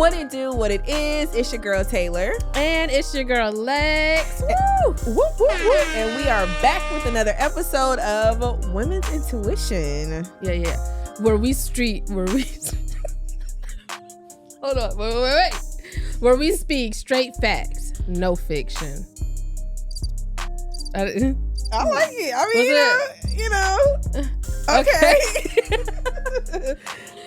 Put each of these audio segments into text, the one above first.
What it do, what it is, it's your girl Taylor. And it's your girl Lex. Woo! Whoop, whoop, whoop. And we are back with another episode of Women's Intuition. Yeah. Where we hold on, wait. Where we speak straight facts, no fiction. I like it. I mean, you know. Okay.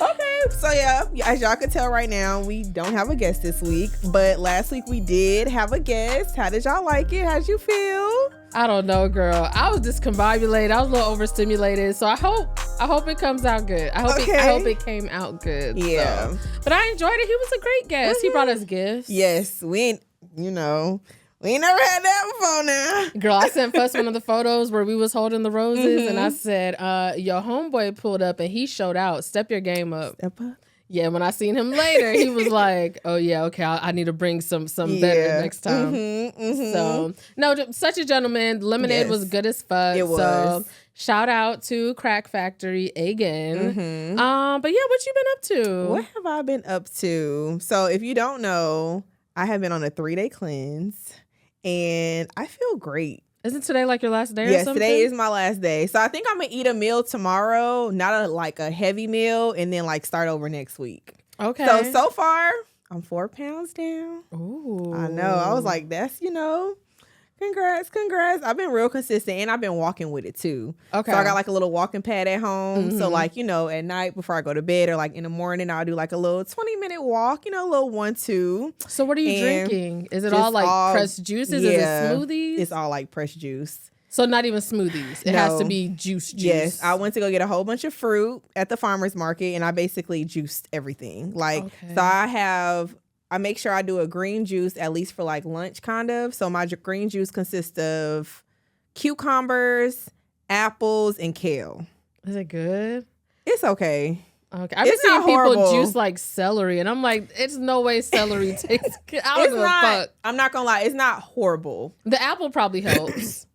Okay. So yeah, as y'all can tell right now, we don't have a guest this week, but last week we did have a guest. How did y'all like it? How'd you feel? I don't know, girl. I was discombobulated. I was a little overstimulated. So I hope it comes out good. I hope it came out good. Yeah. So. But I enjoyed it. He was a great guest. He brought us gifts. Yes. We ain't never had that before now. Girl, I sent first one of the photos where we was holding the roses, and I said, your homeboy pulled up and he showed out. Step your game up. Step up? Yeah, when I seen him later, he was like, oh yeah, okay, I need to bring some better next time. So, no, such a gentleman. Lemonade was good as fuck. It was. So, shout out to Crack Factory again. But yeah, what you been up to? What have I been up to? So, if you don't know, I have been on a 3-day cleanse. And I feel great. Isn't today like your last day or yes, something? Today is my last day. So I think I'm going to eat a meal tomorrow, not a heavy meal, and then start over next week. Okay. So far, I'm 4 pounds down. Ooh. I know. I was like, that's, congrats. I've been real consistent, and I've been walking with it too. Okay. So I got a little walking pad at home. So at night before I go to bed or in the morning, I'll do a little 20-minute walk, a little 1-2. So what are you drinking? Is it all pressed juices? Yeah, is it smoothies? It's all pressed juice. So not even smoothies. It has to be juice. Yes. I went to go get a whole bunch of fruit at the farmer's market, and I basically juiced everything. So I make sure I do a green juice at least for lunch kind of. So my green juice consists of cucumbers, apples, and kale. Is it good? It's okay. Okay. I've been seeing people juice celery, and I'm like, it's no way celery tastes good. I don't give a fuck. I'm not gonna lie, it's not horrible. The apple probably helps.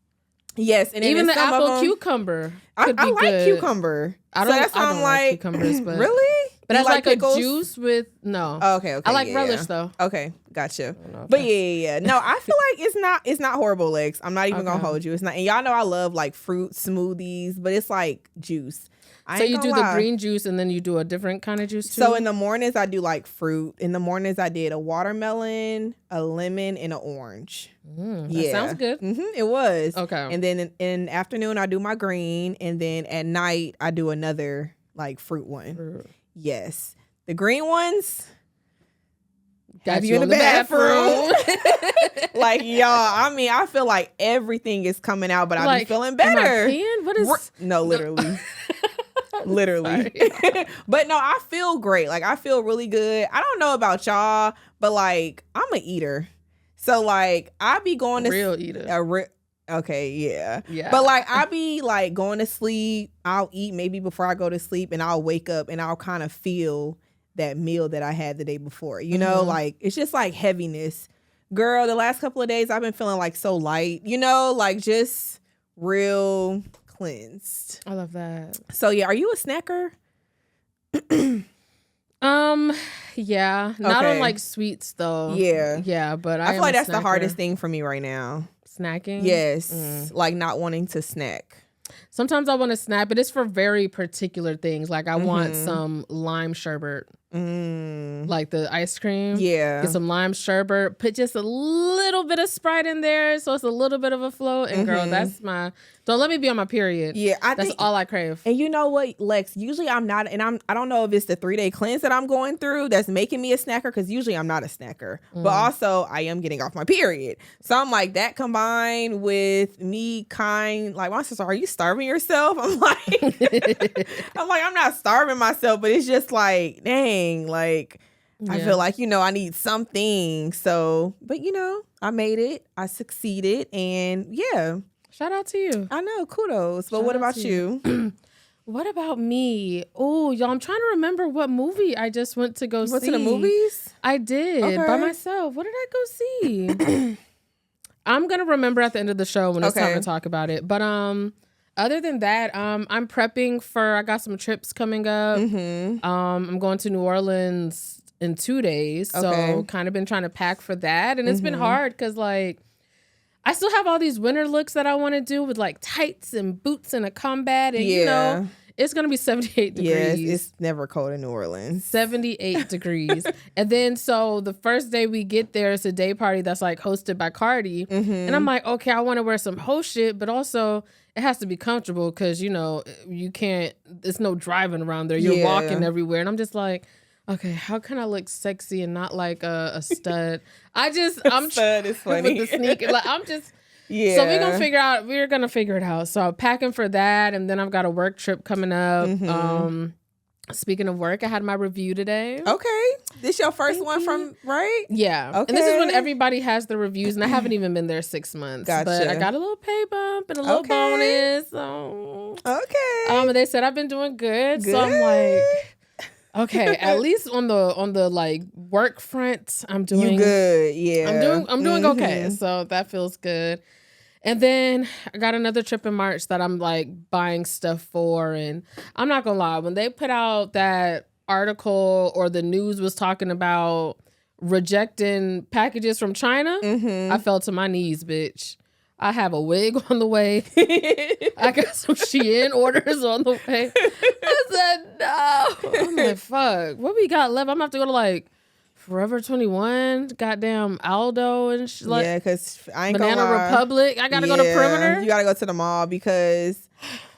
Yes, and even the apple cucumber could be I like good. Cucumber. I don't like cucumbers, but really? But I like pickles? A juice with no. Oh, okay. I like relish though. Okay, gotcha. But yeah. No, I feel like it's not horrible, Lex. I'm not even gonna hold you. It's not, and y'all know I love fruit smoothies, but it's juice. So you do the green juice and then you do a different kind of juice too? So in the mornings I do fruit. In the mornings I did a watermelon, a lemon, and an orange. That sounds good. It was. Okay. And then in the afternoon I do my green, and then at night I do another fruit one. Yes. The green ones have you in the bathroom. Y'all, I mean, I feel like everything is coming out, but I've been feeling better. Am I peeing? What is... No, literally. Literally. But no, I feel great. I feel really good. I don't know about y'all, but I'm an eater. So I be going to real eater. Okay, yeah. But I be going to sleep. I'll eat maybe before I go to sleep, and I'll wake up and I'll kind of feel that meal that I had the day before. It's just heaviness. Girl, the last couple of days I've been feeling so light, just real cleansed. I love that. So yeah, are you a snacker? Yeah. Not on sweets though. Yeah, but I feel like that's the hardest thing for me right now. Snacking? Yes. Not wanting to snack. Sometimes I want to snack, but it's for very particular things. I want some lime sherbet. Like the ice cream. Yeah. Get some lime sherbet. Put just a little bit of Sprite in there so it's a little bit of a flow. And girl, that's my... Don't let me be on my period. Yeah, that's all I crave. And you know what, Lex? Usually I'm not, and I don't know if it's the 3-day cleanse that I'm going through that's making me a snacker, because usually I'm not a snacker. But also I am getting off my period. So I'm that combined with me my sister, are you starving yourself? I'm I'm not starving myself, but it's just dang, I feel I need something. So, but I made it. I succeeded, and yeah. Shout out to you. I know, kudos. But what about you? What about me? Oh, y'all, I'm trying to remember what movie I just went to go see. Went to the movies? I did, by myself. What did I go see? I'm going to remember at the end of the show when it's time to talk about it. But other than that, I'm prepping for, I got some trips coming up. I'm going to New Orleans in 2 days. So kind of been trying to pack for that. And it's been hard because like I still have all these winter looks that I want to do with like tights and boots and a combat. And you know, it's going to be 78 degrees. Yes, it's never cold in New Orleans. 78 degrees. And then so the first day we get there, it's a day party that's like hosted by Cardi. And I'm like, okay, I want to wear some host shit, but also it has to be comfortable because, you know, you can't, there's no driving around there. You're walking everywhere. And I'm just like, okay, how can I look sexy and not like a stud? I'm stud is funny. With the sneaker. Like, I'm just, so we're going to figure it out. So I'm packing for that. And then I've got a work trip coming up. Speaking of work, I had my review today. Okay. This your first one from, right? Yeah. Okay. And this is when everybody has the reviews. And I haven't even been there 6 months. Gotcha. But I got a little pay bump and a little bonus. So. Okay. They said I've been doing good. So I'm like, okay, at least on the like work front, I'm doing good. Yeah. I'm doing okay. So that feels good. And then I got another trip in March that I'm like buying stuff for. And I'm not gonna lie, when they put out that article or the news was talking about rejecting packages from China, I fell to my knees, bitch. I have a wig on the way. I got some Shein orders on the way. I said, no. I'm like, fuck. What we got left? I'm going to have to go to like Forever 21, goddamn Aldo and shit. Like, because I ain't Banana gonna lie. Republic. I got to go to Perimeter. You got to go to the mall because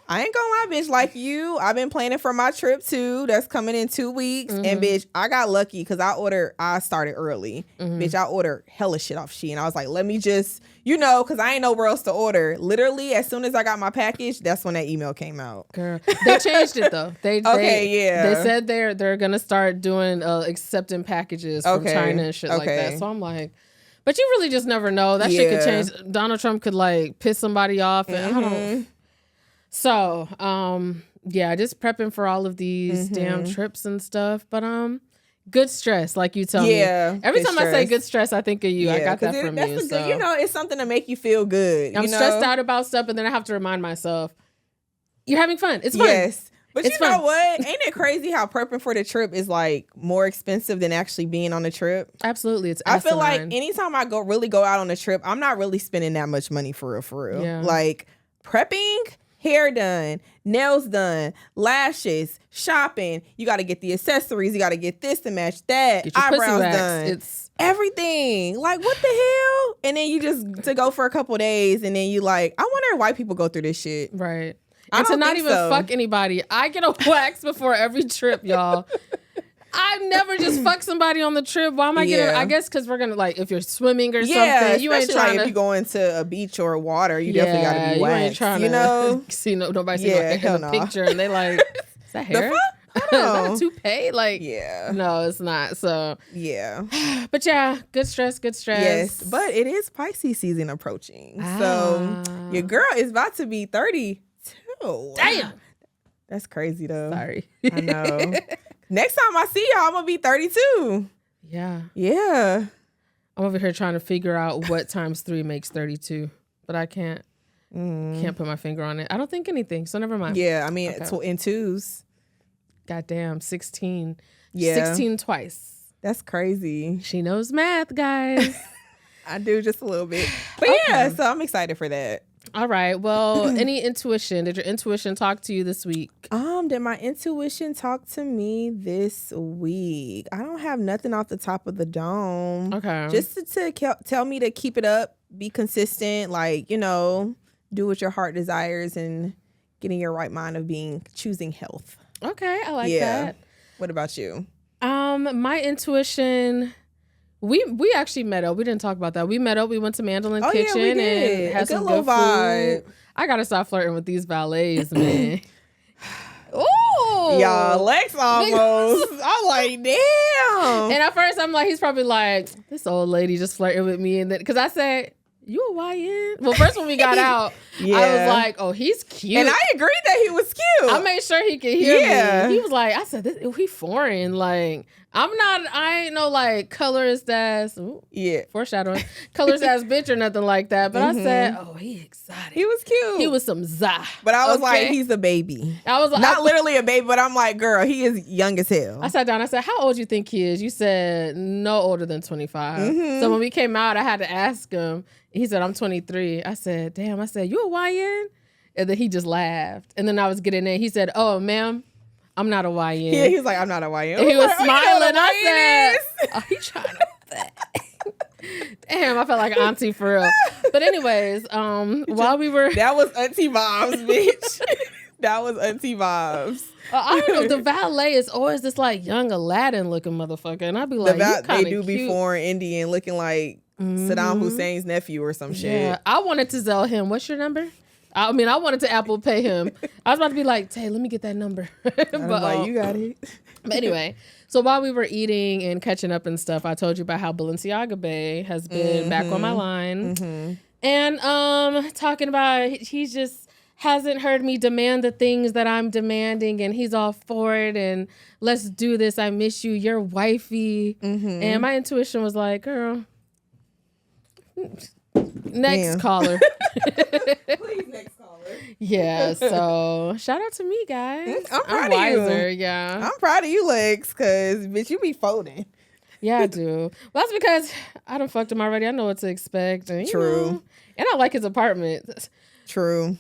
I ain't gonna lie, bitch. Like you, I've been planning for my trip too. That's coming in 2 weeks. And bitch, I got lucky because I started early. Bitch, I ordered hella shit off Shein. I was like, let me just, because I ain't nowhere else to order. Literally, as soon as I got my package, that's when that email came out. Girl, they changed it though. They said they're gonna start doing accepting packages from China and shit like that. So I'm like, but you really just never know. That shit could change. Donald Trump could like piss somebody off, and I don't. So, just prepping for all of these damn trips and stuff. But good stress, like you tell me. Every time I say good stress, I think of you. I got that from you. So. Good, it's something to make you feel good. I'm stressed out about stuff, and then I have to remind myself, you're having fun. It's fun. Yes. But it's you know what? Ain't it crazy how prepping for the trip is like more expensive than actually being on the trip? Absolutely. It's I feel like anytime I go out on a trip, I'm not really spending that much money for real. Yeah. Like prepping, hair done, nails done, lashes, shopping. You got to get the accessories. You got to get this to match that. Get your eyebrows pussy done. It's everything. Like, what the hell? And then you just to go for a couple days, and then you like, I wonder why people go through this shit. Right. And to not even fuck anybody. I get a wax before every trip, y'all. I never just fuck somebody on the trip. Why am I getting? I guess because we're gonna like if you're swimming or something. You ain't trying if you go into a beach or water, you definitely gotta be waxed. You ain't trying to see nobody see a picture and they like, is that hair? Is that a toupee? Like, no, it's not. So but good stress. Yes, but it is Pisces season approaching. So your girl is about to be 32. Damn, that's crazy though. Sorry, I know. Next time I see y'all, I'm gonna be 32. Yeah. I'm over here trying to figure out what times 3 makes 32, but I can't put my finger on it. I don't think anything, so never mind. Yeah, I mean, in twos. Goddamn, 16. Yeah. 16 twice. That's crazy. She knows math, guys. I do just a little bit. But so I'm excited for that. All right. Well, any intuition? Did your intuition talk to you this week? Did my intuition talk to me this week? I don't have nothing off the top of the dome. Okay. Just to tell me to keep it up, be consistent, like, do what your heart desires and get in your right mind of choosing health. Okay, I like that. What about you? My intuition. We actually met up. We didn't talk about that. We met up. We went to Mandolin Kitchen and had some good vibe. Food. I gotta stop flirting with these valets, man. Ooh, y'all, Lex almost. I'm like, damn. And at first, I'm like, he's probably like, this old lady just flirting with me, and then because I said, you a YN? Well, first when we got out, I was like, oh, he's cute. And I agreed that he was cute. I made sure he could hear me. He was like, I said, he foreign. Like, I ain't no like colorist ass. Yeah. Foreshadowing. Colorist ass bitch or nothing like that. But I said, oh, he exotic. He was cute. He was some za. But I was like, he's a baby. I was like, not literally a baby, but I'm like, girl, he is young as hell. I sat down. I said, how old do you think he is? You said no older than 25. So when we came out, I had to ask him. He said, I'm 23. I said, damn. I said, you a YN? And then he just laughed. And then I was getting in. He said, oh, ma'am, I'm not a YN. Yeah, he was like, I'm not a YN. And he was smiling. I said, oh, he trying to damn, I felt like an auntie for real. But anyways, while we were... That was auntie vibes, bitch. That was auntie vibes. I don't know. The valet is always this like young Aladdin looking motherfucker. And I'd be like, they do be foreign Indian looking like Saddam Hussein's nephew or some shit. Yeah, I wanted to tell him, what's your number? I mean, I wanted to Apple Pay him. I was about to be like, Tay, let me get that number. But like, you got it. But anyway, so while we were eating and catching up and stuff, I told you about how Balenciaga Bay has been back on my line. And talking about he just hasn't heard me demand the things that I'm demanding, and he's all for it, and let's do this. I miss you. You're wifey. And my intuition was like, girl, next caller. Please, next caller. Yeah, so shout out to me, guys. I'm proud of you. Yeah. I'm proud of you, Lex, because, bitch, you be folding. Yeah, I do. Well, that's because I done fucked him already. I know what to expect. And, True. And I like his apartment. True.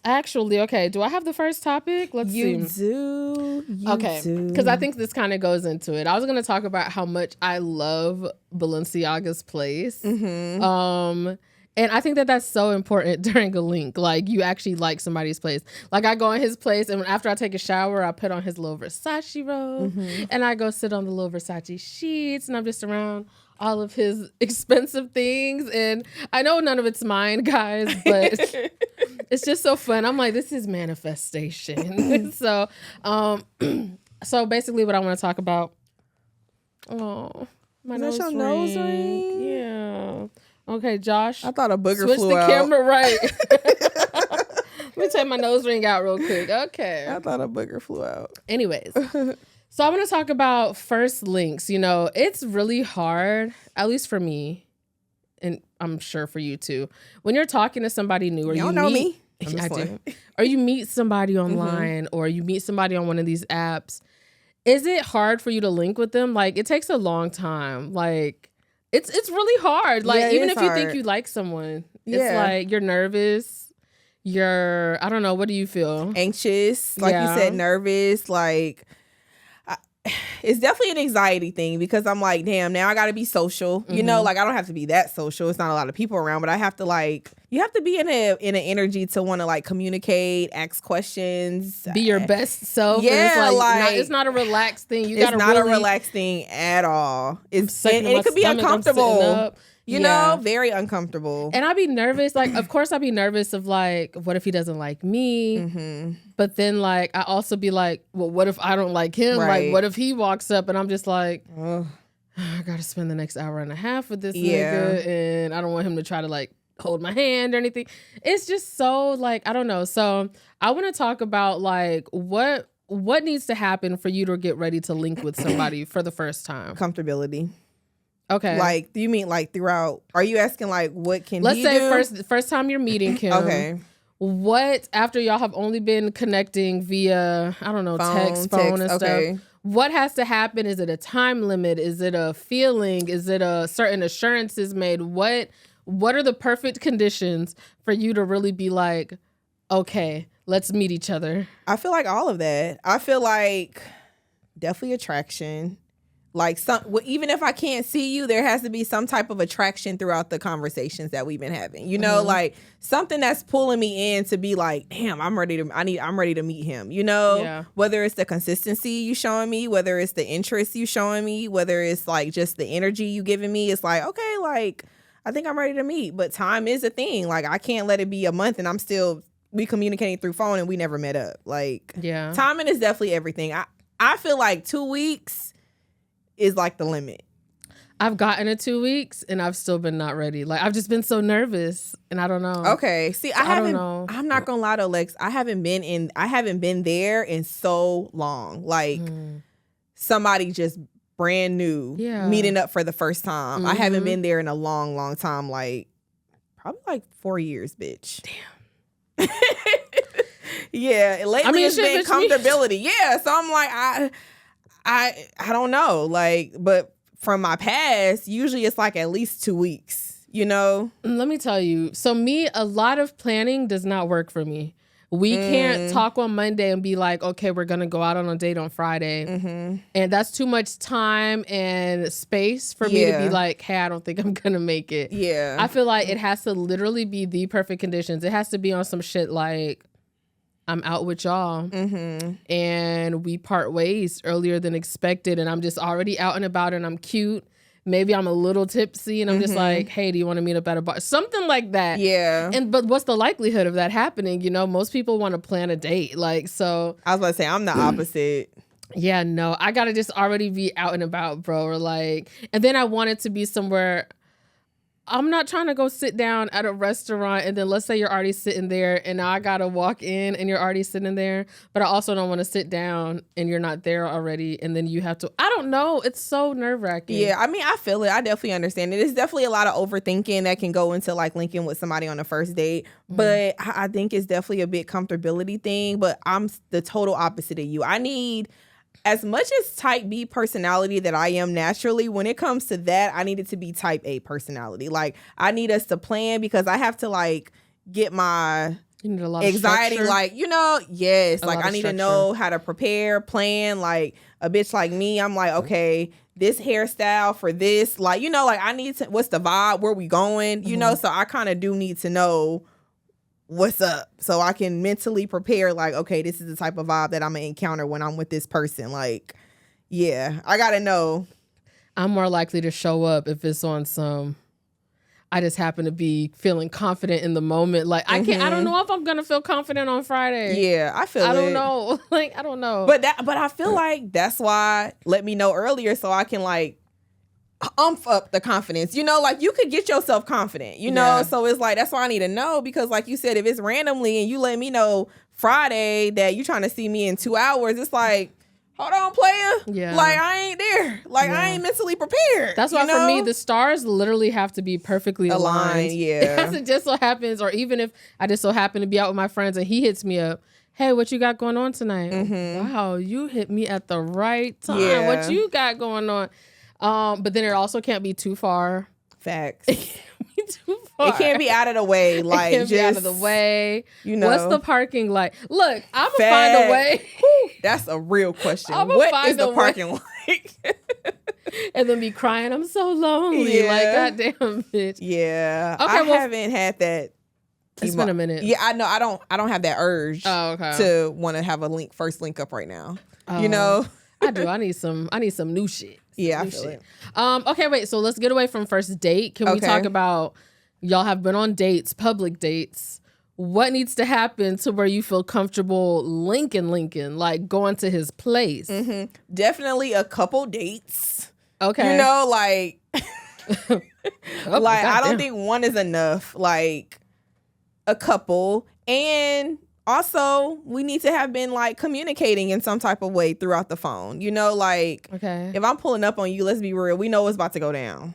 Actually, okay. Do I have the first topic? Let's see. You do. Okay. Because I think this kind of goes into it. I was going to talk about how much I love Balenciaga's place. And I think that that's so important during a link. Like, you actually like somebody's place. Like, I go in his place, and after I take a shower, I put on his little Versace robe, and I go sit on the little Versace sheets, and I'm just around all of his expensive things. And I know none of it's mine, guys, but it's just so fun. I'm like, this is manifestation. So basically what I want to talk about. Oh, my nose ring. Nose ring? Yeah. Okay, Josh. I thought a booger switch flew the out. camera right. Let me take my nose ring out real quick. Okay. I thought a booger flew out. Anyways. So I'm going to talk about first links. You know, it's really hard, at least for me, and I'm sure for you too. When you're talking to somebody new, or you don't know me. I do. Or you meet somebody online, or you meet somebody on one of these apps. Is it hard for you to link with them? Like, it takes a long time. Like, it's really hard. Like, even if you think you like someone, it's like you're nervous. I don't know. What do you feel? Anxious. Like you said, nervous. Like, it's definitely an anxiety thing, because I'm like, damn, now I got to be social. You know, like, I don't have to be that social. It's not a lot of people around, but I have to, like, you have to be in an energy to want to, like, communicate, ask questions, be your best self. Yeah, it's not a relaxed thing. It's not a relaxed thing at all. And it could be uncomfortable. You know, very uncomfortable. And I'd be nervous. Like, of course, I'd be nervous of, like, what if he doesn't like me? But then, like, I also be like, well, what if I don't like him? Right. Like, what if he walks up and I'm just like, I got to spend the next hour and a half with this nigga, and I don't want him to try to, like, hold my hand or anything. It's just so, like, I don't know. So I want to talk about, like, what needs to happen for you to get ready to link with somebody for the first time? Comfortability. Okay. Like, do you mean like throughout? Are you asking like what can Let's he say do? first time you're meeting Kim. Okay. What, after y'all have only been connecting via, I don't know, phone and stuff. What has to happen? Is it a time limit? Is it a feeling? Is it a certain assurances made? What are the perfect conditions for you to really be like, okay, let's meet each other? I feel like all of that. I feel like definitely attraction. Like, even if I can't see you, there has to be some type of attraction throughout the conversations that we've been having. You know, like something that's pulling me in to be like, damn, I'm ready to meet him. You know, whether it's the consistency you showing me, whether it's the interest you showing me, whether it's like just the energy you giving me. It's like, okay, like I think I'm ready to meet. But time is a thing. Like, I can't let it be a month and we communicating through phone and we never met up. Like, timing is definitely everything. I feel like 2 weeks is like the limit. I've gotten to 2 weeks and I've still been not ready. Like, I've just been so nervous and I don't know. Okay. See, I don't know. I'm not gonna lie to Lex. I haven't been there in so long. Like somebody just brand new meeting up for the first time. I haven't been there in a long, long time. Like probably like 4 years, bitch. Damn. Yeah. Lately it's been comfortability. Yeah. So I'm like, I don't know. Like, but from my past, usually it's like at least 2 weeks, you know? Let me tell you. So me, a lot of planning does not work for me. We can't talk on Monday and be like, okay, we're going to go out on a date on Friday. And that's too much time and space for me to be like, hey, I don't think I'm going to make it. Yeah. I feel like it has to literally be the perfect conditions. It has to be on some shit like, I'm out with y'all and we part ways earlier than expected. And I'm just already out and about and I'm cute. Maybe I'm a little tipsy and I'm just like, hey, do you want to meet up at a bar? Something like that. Yeah. But what's the likelihood of that happening? You know, most people want to plan a date. Like, so. I was about to say, I'm the opposite. Yeah, no, I got to just already be out and about, bro. Or like, and then I want it to be somewhere. I'm not trying to go sit down at a restaurant and then let's say you're already sitting there and now I got to walk in and you're already sitting there. But I also don't want to sit down and you're not there already. And then you have to, I don't know. It's so nerve wracking. Yeah. I mean, I feel it. I definitely understand it. It's definitely a lot of overthinking that can go into like linking with somebody on the first date. But I think it's definitely a big comfortability thing. But I'm the total opposite of you. I need, as much as type B personality that I am naturally, when it comes to that, I need it to be type A personality. Like, I need us to plan because I have to, like, get my anxiety, like, you know, yes. Like, I need to know how to prepare, plan. Like, a bitch like me, I'm like, okay, this hairstyle for this. Like, you know, like, I need to, what's the vibe? Where we going? You know, so I kind of do need to know what's up so I can mentally prepare like, okay, this is the type of vibe that I'm gonna encounter when I'm with this person. Like, yeah, I gotta know. I'm more likely to show up if it's on some, I just happen to be feeling confident in the moment. Like, I don't know if I'm gonna feel confident on Friday. Yeah, I don't know. Like, I don't know. But I feel like that's why let me know earlier so I can like up the confidence, you know, like you could get yourself confident, you know. So it's like, that's why I need to know, because like you said, if it's randomly and you let me know Friday that you trying to see me in 2 hours, it's like, hold on, player. Yeah. Like, I ain't there. Like, I ain't mentally prepared. That's why for me, the stars literally have to be perfully aligned. Yeah. It has to just so happens, or even if I just so happen to be out with my friends and he hits me up, hey, what you got going on tonight? Wow, you hit me at the right time. Yeah. What you got going on? But then it also can't be too far. Facts. It can't be too far. It can't be out of the way. Like, it can't be out of the way. You know, what's the parking like? Look, I'm gonna find a way. That's a real question. What is the parking like? And then be crying, I'm so lonely. Yeah. Like, goddamn, bitch. Yeah. Okay, I haven't had that. It's been a minute. Yeah, I know. I don't have that urge to want to have a first link up right now. You know? I do. I need some new shit. Yeah, I feel it. Okay, wait. So let's get away from first date. Can we talk about, y'all have been on dates, public dates. What needs to happen to where you feel comfortable linking, like going to his place? Definitely a couple dates. Okay. You know, like, like I don't think one is enough. Like, a couple. And also, we need to have been like communicating in some type of way throughout the phone. You know, like, if I'm pulling up on you, let's be real, we know what's about to go down.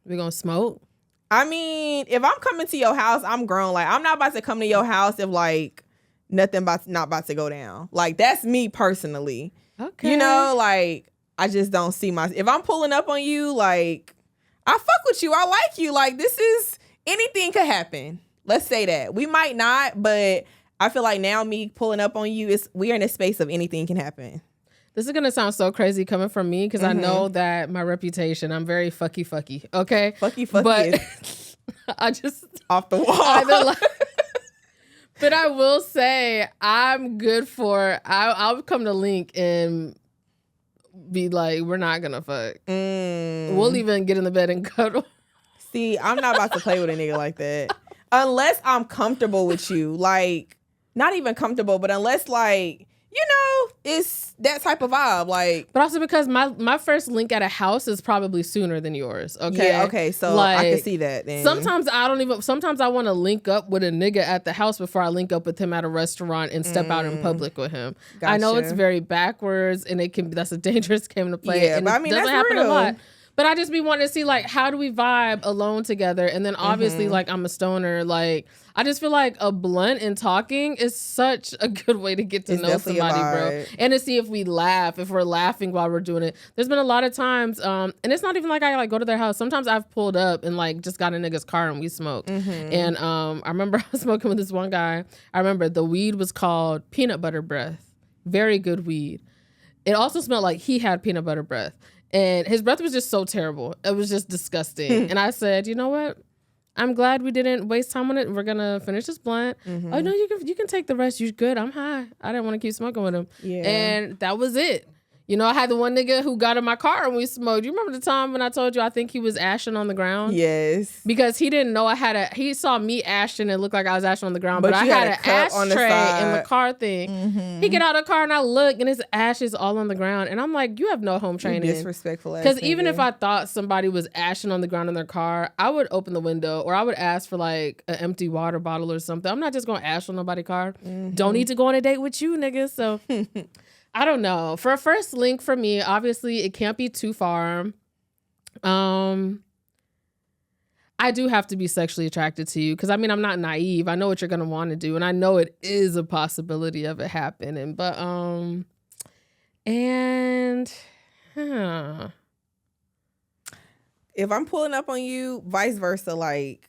We gonna smoke? I mean, if I'm coming to your house, I'm grown. Like, I'm not about to come to your house if like nothing not about to go down. Like, that's me personally. Okay. You know, like, I just don't see if I'm pulling up on you, like, I fuck with you. I like you. Like, this is, anything could happen. Let's say that. We might not, but I feel like now me pulling up on you, we're in a space of anything can happen. This is going to sound so crazy coming from me because I know that my reputation, I'm very fucky, okay? Fucky. But I just... off the wall. But I will say I'm good for... I'll come to Link and be like, we're not going to fuck. We'll even get in the bed and cuddle. See, I'm not about to play with a nigga like that. Unless I'm comfortable with you. Like, not even comfortable, but unless, like, it's that type of vibe. Like, but also because my first link at a house is probably sooner than yours. Okay. Yeah. Okay. So like, I can see that. Then. Sometimes I want to link up with a nigga at the house before I link up with him at a restaurant and step out in public with him. Gotcha. I know it's very backwards and that's a dangerous game to play. Yeah, and but I mean, it doesn't happen real. a lot. But I just be wanting to see, like, how do we vibe alone together? And then obviously, like, I'm a stoner. Like, I just feel like a blunt and talking is such a good way to get to know somebody, bro. And to see if we laugh, if we're laughing while we're doing it. There's been a lot of times, and it's not even like I, like, go to their house. Sometimes I've pulled up and, like, just got a nigga's car and we smoked. And I remember I was smoking with this one guy. I remember the weed was called Peanut Butter Breath. Very good weed. It also smelled like he had peanut butter breath. And his breath was just so terrible. It was just disgusting. And I said, you know what? I'm glad we didn't waste time on it. We're going to finish this blunt. Oh, no, you can take the rest. You're good. I'm high. I didn't want to keep smoking with him. Yeah. And that was it. You know, I had the one nigga who got in my car and we smoked. You remember the time when I told you I think he was ashing on the ground? Yes. Because he didn't know he saw me ashing and looked like I was ashing on the ground. But I had an ashtray in the car thing. He get out of the car and I look and his ash is all on the ground. And I'm like, you have no home training. Disrespectful. Because even if I thought somebody was ashing on the ground in their car, I would open the window or I would ask for like an empty water bottle or something. I'm not just going to ash on nobody's car. Don't need to go on a date with you, nigga. So... I don't know. For a first link for me, obviously it can't be too far. I do have to be sexually attracted to you because I mean I'm not naive. I know what you're gonna want to do, and I know it is a possibility of it happening. But if I'm pulling up on you, vice versa, like.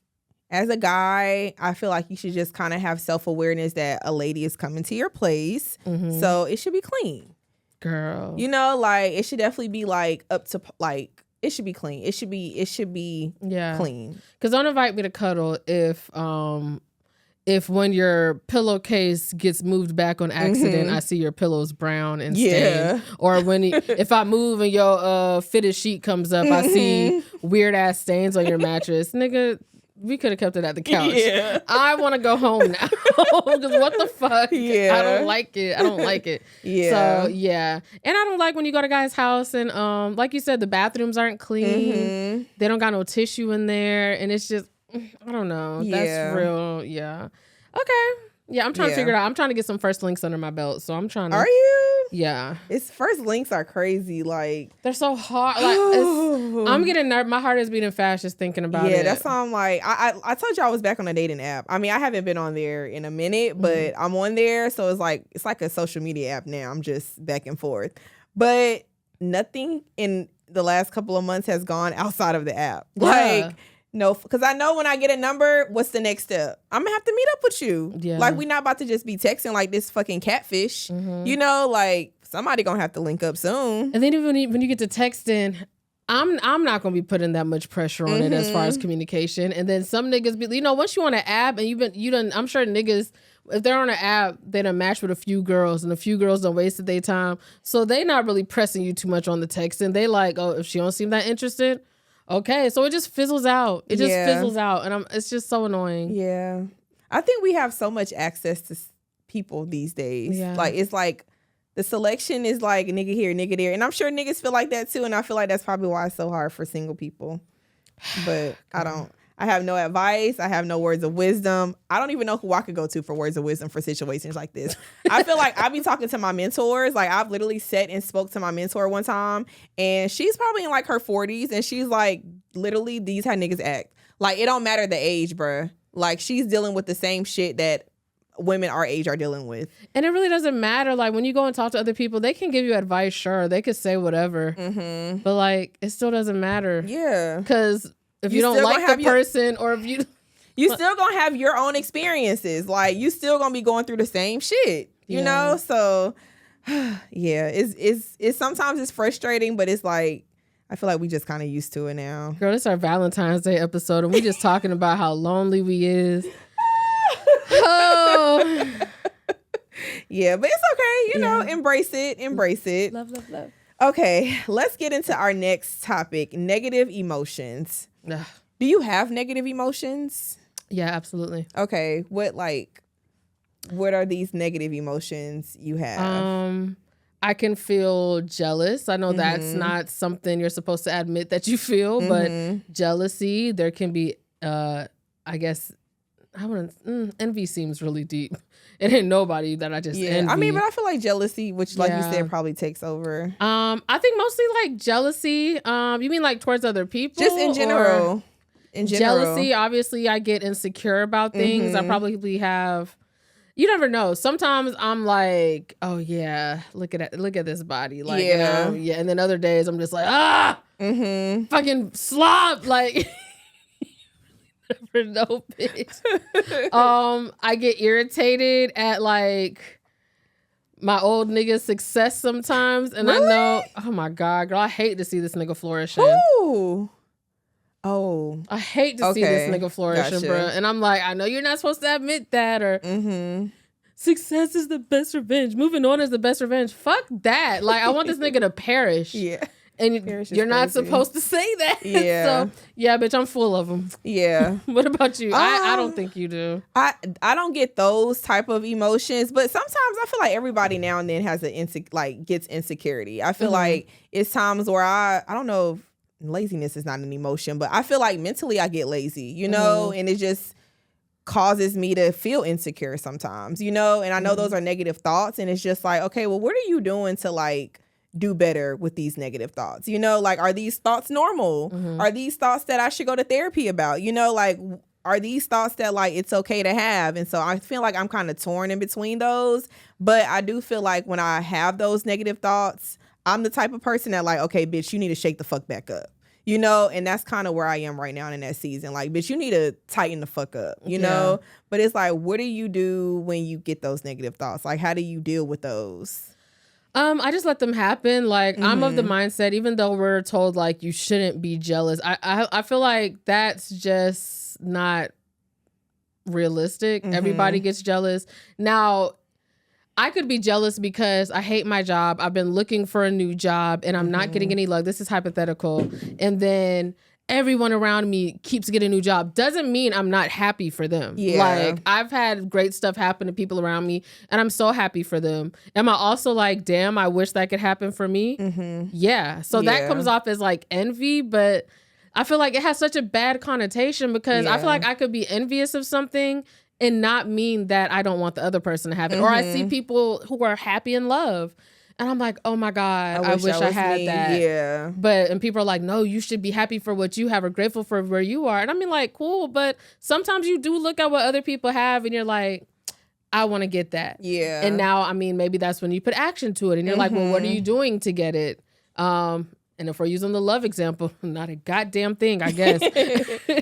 As a guy, I feel like you should just kind of have self-awareness that a lady is coming to your place. So it should be clean. Girl. You know, like it should definitely be like up to like it should be clean. It should be clean. Cause don't invite me to cuddle if when your pillowcase gets moved back on accident, I see your pillow's brown and stained. Or if I move and your fitted sheet comes up, I see weird ass stains on your mattress. Nigga, we could have kept it at the couch. Yeah. I want to go home now. Because what the fuck? Yeah. I don't like it. Yeah. So, yeah. And I don't like when you go to guys' house and, like you said, the bathrooms aren't clean. They don't got no tissue in there. And it's just, I don't know. Yeah. That's real. Yeah. Okay. Yeah, I'm trying to figure it out. I'm trying to get some first links under my belt. So I'm trying to. Are you? Yeah. It's first links are crazy. Like they're so hard. Like I'm getting nervous. My heart is beating fast just thinking about it. Yeah, that's why I'm like, I told you I was back on a dating app. I mean, I haven't been on there in a minute, but I'm on there. So it's like a social media app now. I'm just back and forth. But nothing in the last couple of months has gone outside of the app. Like no, because I know when I get a number, what's the next step? I'm gonna have to meet up with you. Yeah. Like, we're not about to just be texting like this fucking catfish. You know, like, somebody gonna have to link up soon. And then even when you get to texting, I'm not gonna be putting that much pressure on it as far as communication. And then some niggas be, you know, once you on an app and you done, I'm sure niggas, if they're on an app, they done match with a few girls and a few girls done wasted their time. So they not really pressing you too much on the texting. They like, oh, if she don't seem that interested. Okay, so it just fizzles out. It just fizzles out, and it's just so annoying. Yeah, I think we have so much access to people these days. Yeah. Like it's like the selection is like nigga here, nigga there, and I'm sure niggas feel like that too. And I feel like that's probably why it's so hard for single people. But I have no advice. I have no words of wisdom. I don't even know who I could go to for words of wisdom for situations like this. I feel like I be talking to my mentors. Like I've literally sat and spoke to my mentor one time and she's probably in like her 40s and she's like, literally, these how niggas act. Like it don't matter the age, bruh. Like she's dealing with the same shit that women our age are dealing with. And it really doesn't matter. Like when you go and talk to other people, they can give you advice, sure. They could say whatever. But like it still doesn't matter. Yeah. Because if you don't like the person or if you still gonna have your own experiences. Like you still gonna be going through the same shit, you know? So yeah, it's sometimes it's frustrating, but it's like, I feel like we just kind of used to it now. Girl, this is our Valentine's Day episode and we just talking about how lonely we is. Oh. Yeah, but it's okay. You know, embrace it. Love. Okay, let's get into our next topic, negative emotions. Ugh. Do you have negative emotions? Yeah, absolutely. Okay, what like What are these negative emotions you have? I can feel jealous. I know that's not something you're supposed to admit that you feel, but jealousy. There can be, I guess, envy seems really deep. It ain't nobody that I just envy. I mean, but I feel like jealousy, which like you said, probably takes over. I think mostly like jealousy. You mean like towards other people? Just in general. Jealousy, obviously I get insecure about things. I probably have, you never know. Sometimes I'm like, oh yeah, look at this body. Like, and then other days I'm just like, fucking slob. Like, never know, bitch. I get irritated at like my old nigga's success sometimes, and really? I know, oh my God, girl, I hate to see this nigga flourishing. Ooh. Oh, I hate to see this nigga flourishing, bro. And I'm like, I know you're not supposed to admit that, or success is the best revenge. Moving on is the best revenge. Fuck that. Like, I want this nigga to perish. Yeah. And you're not supposed to say that. Yeah. So, yeah, bitch, I'm full of them. Yeah. What about you? I don't think you do. I don't get those type of emotions, but sometimes I feel like everybody now and then has gets insecurity. I feel like it's times where I don't know if laziness is not an emotion, but I feel like mentally I get lazy, you know, and it just causes me to feel insecure sometimes, you know, and I know those are negative thoughts, and it's just like, okay, well, what are you doing to like do better with these negative thoughts? You know, like, are these thoughts normal? Are these thoughts that I should go to therapy about? You know, like, are these thoughts that like it's okay to have? And so I feel like I'm kind of torn in between those, but I do feel like when I have those negative thoughts, I'm the type of person that like, okay, bitch, you need to shake the fuck back up. You know, and that's kind of where I am right now in that season. Like, bitch, you need to tighten the fuck up, you know? But it's like, what do you do when you get those negative thoughts? Like, how do you deal with those? I just let them happen. Like, I'm of the mindset, even though we're told like you shouldn't be jealous, I feel like that's just not realistic. Everybody gets jealous. Now, I could be jealous because I hate my job. I've been looking for a new job and I'm not getting any luck. This is hypothetical. And then everyone around me keeps getting a new job. Doesn't mean I'm not happy for them. Yeah. Like, I've had great stuff happen to people around me and I'm so happy for them. Am I also like, damn, I wish that could happen for me? Yeah. So that comes off as like envy, but I feel like it has such a bad connotation because I feel like I could be envious of something and not mean that I don't want the other person to have it. Or I see people who are happy in love and I'm like, oh my God, I wish I had that. Yeah. And people are like, no, you should be happy for what you have or grateful for where you are. And I mean, like, cool, but sometimes you do look at what other people have and you're like, I want to get that. Yeah. And now, I mean, maybe that's when you put action to it and you're like, well, what are you doing to get it? And if we're using the love example, not a goddamn thing, I guess.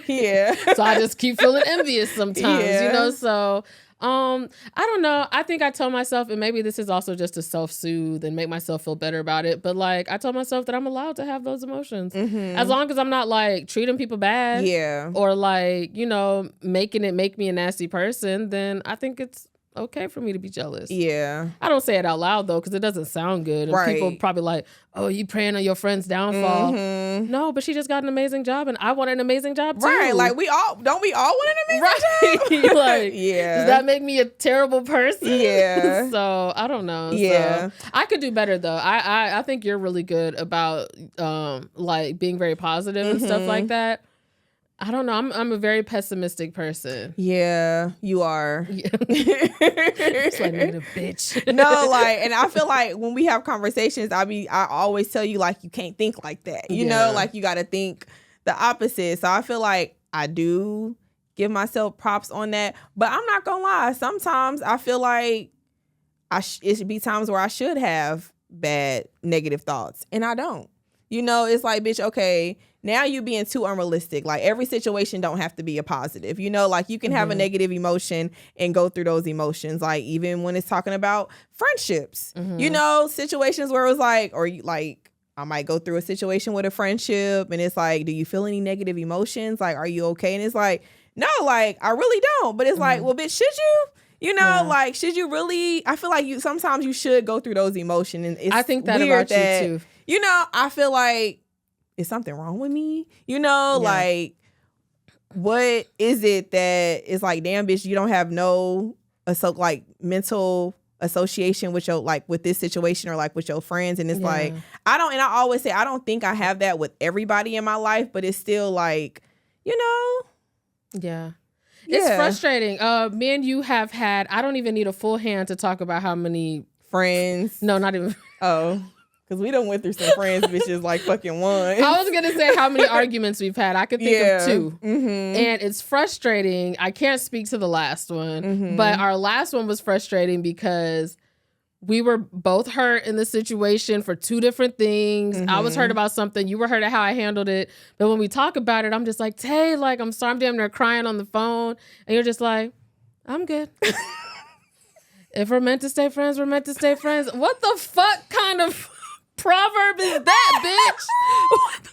Yeah. So I just keep feeling envious sometimes, you know? So, I don't know. I think I tell myself, and maybe this is also just to self-soothe and make myself feel better about it. But like, I tell myself that I'm allowed to have those emotions. As long as I'm not like treating people bad. Yeah. Or like, you know, making it make me a nasty person, then I think it's okay for me to be jealous. Yeah. I don't say it out loud though, because it doesn't sound good. And people probably like, oh, you praying on your friend's downfall. No, but she just got an amazing job and I want an amazing job too. Right. Like we all want an amazing job? Like, does that make me a terrible person? Yeah. So I don't know. Yeah. So, I could do better though. I think you're really good about like being very positive and stuff like that. I don't know. I'm a very pessimistic person. Yeah, you are. Yeah. It's like, a bitch. No, like, and I feel like when we have conversations, I always tell you like you can't think like that. You know, like you got to think the opposite. So I feel like I do give myself props on that, but I'm not gonna lie. Sometimes I feel like it should be times where I should have bad negative thoughts, and I don't. You know, it's like, bitch, okay, now you being too unrealistic. Like, every situation don't have to be a positive. You know, like, you can have a negative emotion and go through those emotions. Like, even when it's talking about friendships, you know, situations where it was like, or like, I might go through a situation with a friendship and it's like, do you feel any negative emotions? Like, are you okay? And it's like, no, like, I really don't. But it's like, well, bitch, should you? You know, like, should you really? I feel like sometimes you should go through those emotions. And it's I think that weird about you too. You know, I feel like, is something wrong with me? You know, like, what is it that is like, damn, bitch, you don't have no mental association with your like with this situation or like with your friends, and it's like I always say I don't think I have that with everybody in my life, but it's still like, you know. Yeah. It's frustrating. Me and you have had, I don't even need a full hand to talk about how many friends. No, not even. Oh, because we done went through some friends bitches like fucking one. I was going to say how many arguments we've had. I could think of 2. Mm-hmm. And it's frustrating. I can't speak to the last one, but our last one was frustrating because we were both hurt in the situation for 2 different things. I was hurt about something. You were hurt at how I handled it. But when we talk about it, I'm just like, Tay, like, I'm sorry, I'm damn near crying on the phone. And you're just like, I'm good. If we're meant to stay friends, we're meant to stay friends. What the fuck kind of proverb is that, bitch?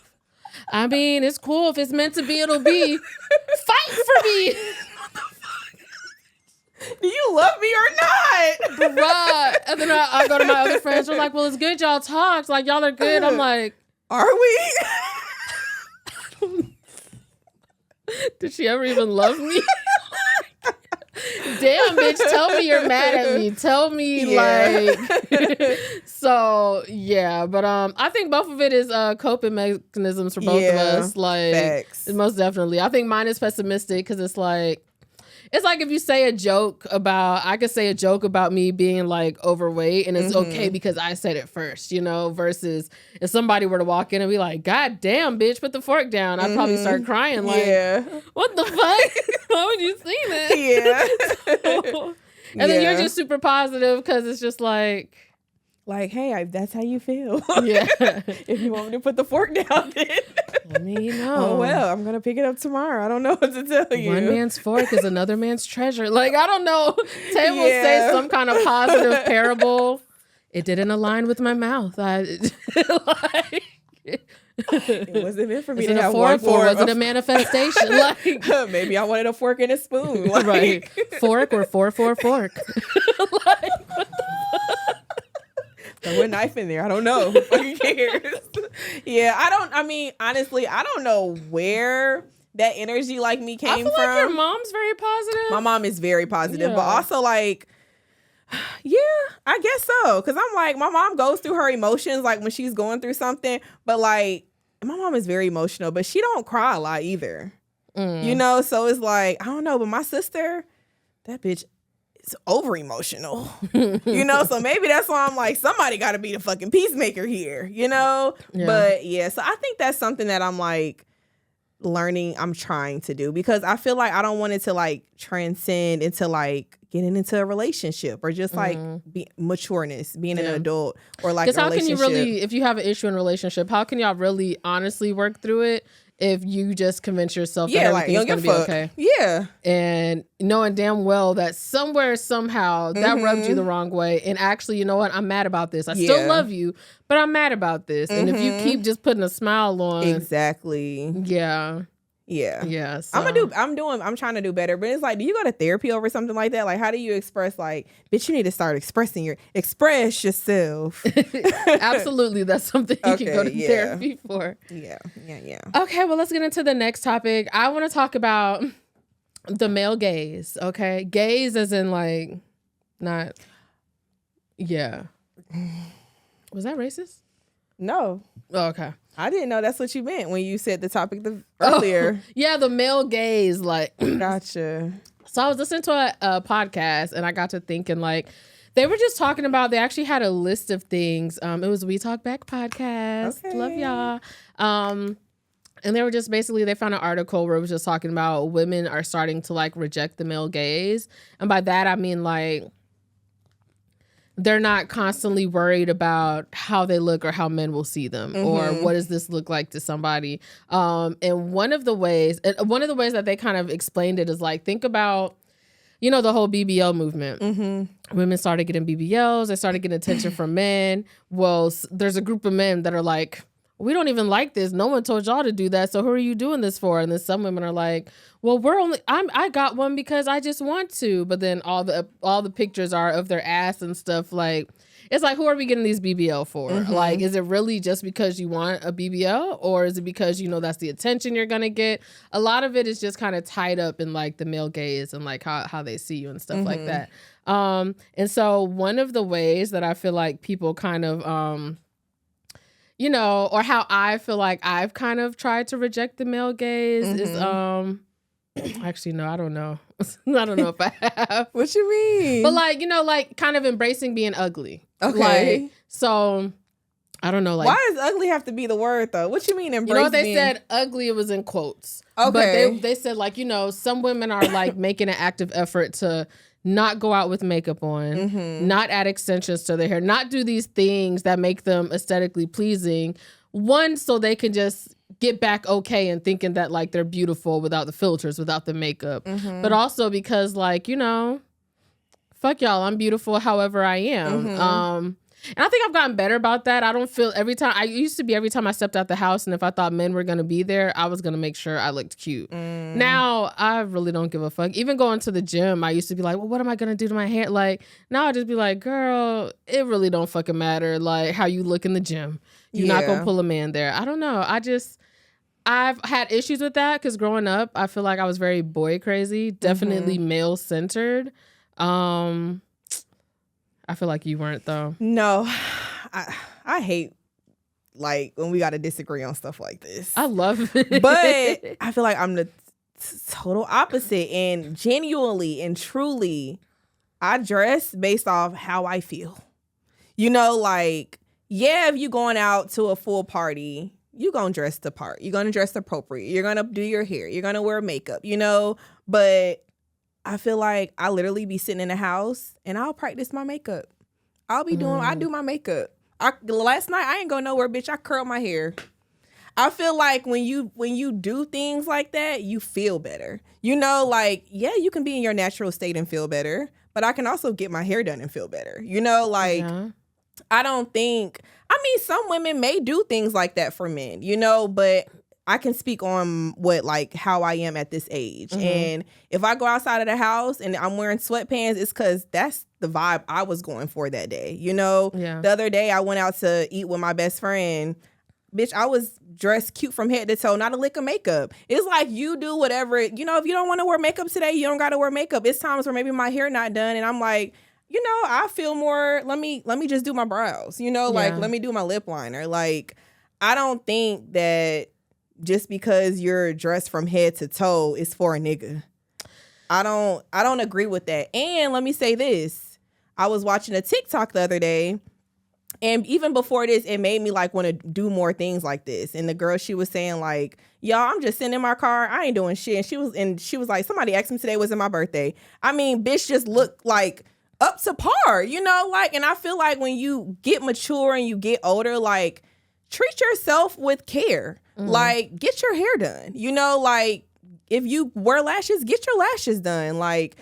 I mean, it's cool. If it's meant to be, it'll be. Fight for me. Do you love me or not? Bruh. And then I go to my other friends. They're like, well, it's good y'all talked. Like, y'all are good. I'm like, are we? Did she ever even love me? Damn, bitch, tell me you're mad at me. Tell me, like. So, yeah. But I think both of it is coping mechanisms for both of us. Like, facts. Most definitely. I think mine is pessimistic because it's like if you say a joke about, I could say a joke about me being like overweight and it's okay because I said it first, you know, versus if somebody were to walk in and be like, God damn, bitch, put the fork down. I'd probably start crying like, what the fuck? Why would you say that? So, and then you're just super positive because it's just like, hey, that's how you feel. Yeah. If you want me to put the fork down, then. I mean, you know. Oh, well, I'm going to pick it up tomorrow. I don't know what to tell you. One man's fork is another man's treasure. Like, I don't know. Tay will say some kind of positive parable. It didn't align with my mouth. It wasn't meant for me to have fork, one or was it a manifestation? Like, maybe I wanted a fork and a spoon. Like. Right. Fork or fork. Like, what the Throw a knife in there. I don't know. Who fucking cares? Honestly, I don't know where that energy like me came from. I feel like your mom's very positive. My mom is very positive, but also like, yeah, I guess so. Cause I'm like, my mom goes through her emotions like when she's going through something, but like my mom is very emotional, but she don't cry a lot either. You know? So it's like, I don't know, but my sister, that bitch, it's over emotional, you know? So maybe that's why I'm like, somebody got to be the fucking peacemaker here, you know? Yeah. But yeah, so I think that's something that I'm like learning, I'm trying to do, because I feel like I don't want it to like transcend into like getting into a relationship or just like matureness, being an adult or like a relationship. Because how can you really, if you have an issue in a relationship, how can y'all really honestly work through it? If you just convince yourself that everything's going to be okay. Yeah. And knowing damn well that somewhere, somehow, that rubbed you the wrong way. And actually, you know what? I'm mad about this. I still love you, but I'm mad about this. And if you keep just putting a smile on. Exactly. Yeah. Yeah. Yeah. So. I'm trying to do better. But it's like, do you go to therapy over something like that? Like, how do you express like, bitch, you need to start express yourself. Absolutely. That's something you can go to therapy for. Yeah. Okay, well, let's get into the next topic. I want to talk about the male gaze. Okay. Gaze as in like, not, yeah. Was that racist? No. Oh, okay. I didn't know that's what you meant when you said the topic earlier. Yeah, the male gaze, like. Gotcha. So I was listening to a podcast and I got to thinking like, they were just talking about, they actually had a list of things. It was We Talk Back podcast. Okay. Love y'all. And they were just basically, they found an article where it was just talking about women are starting to like reject the male gaze. And by that, I mean like, they're not constantly worried about how they look or how men will see them or what does this look like to somebody. And one of the ways that they kind of explained it is like, think about, you know, the whole BBL movement. Women started getting BBLs. They started getting attention from men. Well, there's a group of men that are like, we don't even like this. No one told y'all to do that. So who are you doing this for? And then some women are like, well, I got one because I just want to. But then all the pictures are of their ass and stuff. Like, it's like, who are we getting these BBL for? Like, is it really just because you want a BBL, or is it because you know that's the attention you're gonna get? A lot of it is just kind of tied up in like the male gaze and like how they see you and stuff like that. And so one of the ways that I feel like people kind of you know, or how I feel like I've kind of tried to reject the male gaze is actually, no, I don't know. I don't know if I have. What you mean? But like, you know, like kind of embracing being ugly. Okay. Like, so I don't know. Like, why does ugly have to be the word though? What you mean embracing? You know what they said? Ugly, it was in quotes. Okay. But they said like, you know, some women are like making an active effort to not go out with makeup on, not add extensions to their hair, not do these things that make them aesthetically pleasing. One, so they can just get back okay and thinking that like they're beautiful without the filters, without the makeup. But also because like, you know, fuck y'all, I'm beautiful however I am. And I think I've gotten better about that. I don't feel every time I stepped out the house and if I thought men were going to be there, I was going to make sure I looked cute. Now I really don't give a fuck. Even going to the gym, I used to be like, well, what am I going to do to my hair? Like now I just be like, girl, it really don't fucking matter like how you look in the gym. You're not going to pull a man there. I don't know. I've had issues with that because growing up, I feel like I was very boy crazy, definitely male centered. I feel like you weren't though. No, I hate like when we got to disagree on stuff like this. I love it. But I feel like I'm the total opposite, and genuinely and truly, I dress based off how I feel. You know, like, yeah, if you're going out to a full party, you're going to dress the part. You're going to dress appropriate. You're going to do your hair. You're going to wear makeup, you know, but I feel like I literally be sitting in the house and I'll practice my makeup. I do my makeup. Last night, I ain't go nowhere, bitch. I curled my hair. I feel like when you do things like that, you feel better. You know, like, yeah, you can be in your natural state and feel better, but I can also get my hair done and feel better. You know, like, some women may do things like that for men, you know, but I can speak on how I am at this age. And if I go outside of the house and I'm wearing sweatpants, it's because that's the vibe I was going for that day. You know, the other day I went out to eat with my best friend. Bitch, I was dressed cute from head to toe, not a lick of makeup. It's like you do whatever, you know, if you don't want to wear makeup today, you don't got to wear makeup. It's times where maybe my hair not done and I'm like, you know, I feel more, let me just do my brows, you know, like, let me do my lip liner. Like, I don't think that just because you're dressed from head to toe is for a nigga. I don't agree with that. And let me say this. I was watching a TikTok the other day, and even before this, it made me like want to do more things like this. And the girl, she was saying like, y'all, I'm just sitting in my car. I ain't doing shit. And she was like, somebody asked me today, was it my birthday? I mean, bitch just looked like up to par, you know, like, and I feel like when you get mature and you get older, like, treat yourself with care. Like, get your hair done. You know, like, if you wear lashes, get your lashes done. Like,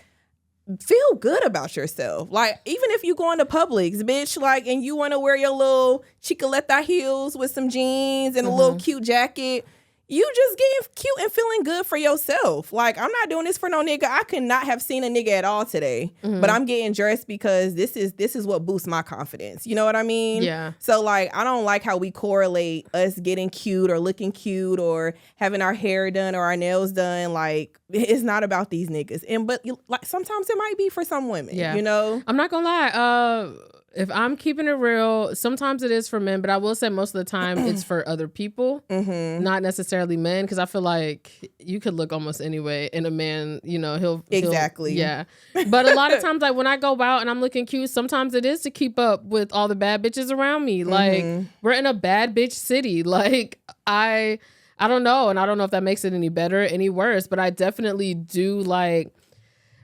feel good about yourself. Like, even if you go into Publix, bitch, like, and you want to wear your little chicaleta heels with some jeans and a little cute jacket, you just getting cute and feeling good for yourself. Like, I'm not doing this for no nigga. I could not have seen a nigga at all today, but I'm getting dressed because this is what boosts my confidence. You know what I mean? Yeah. So, like, I don't like how we correlate us getting cute or looking cute or having our hair done or our nails done. Like, it's not about these niggas. But like, sometimes it might be for some women, you know? I'm not gonna lie. If I'm keeping it real, sometimes it is for men, but I will say most of the time it's for other people, not necessarily men, because I feel like you could look almost anyway, and a man, you know, he'll yeah. But a lot of times, like when I go out and I'm looking cute, sometimes it is to keep up with all the bad bitches around me. Like we're in a bad bitch city. Like I don't know, and I don't know if that makes it any better, any worse, but I definitely do like.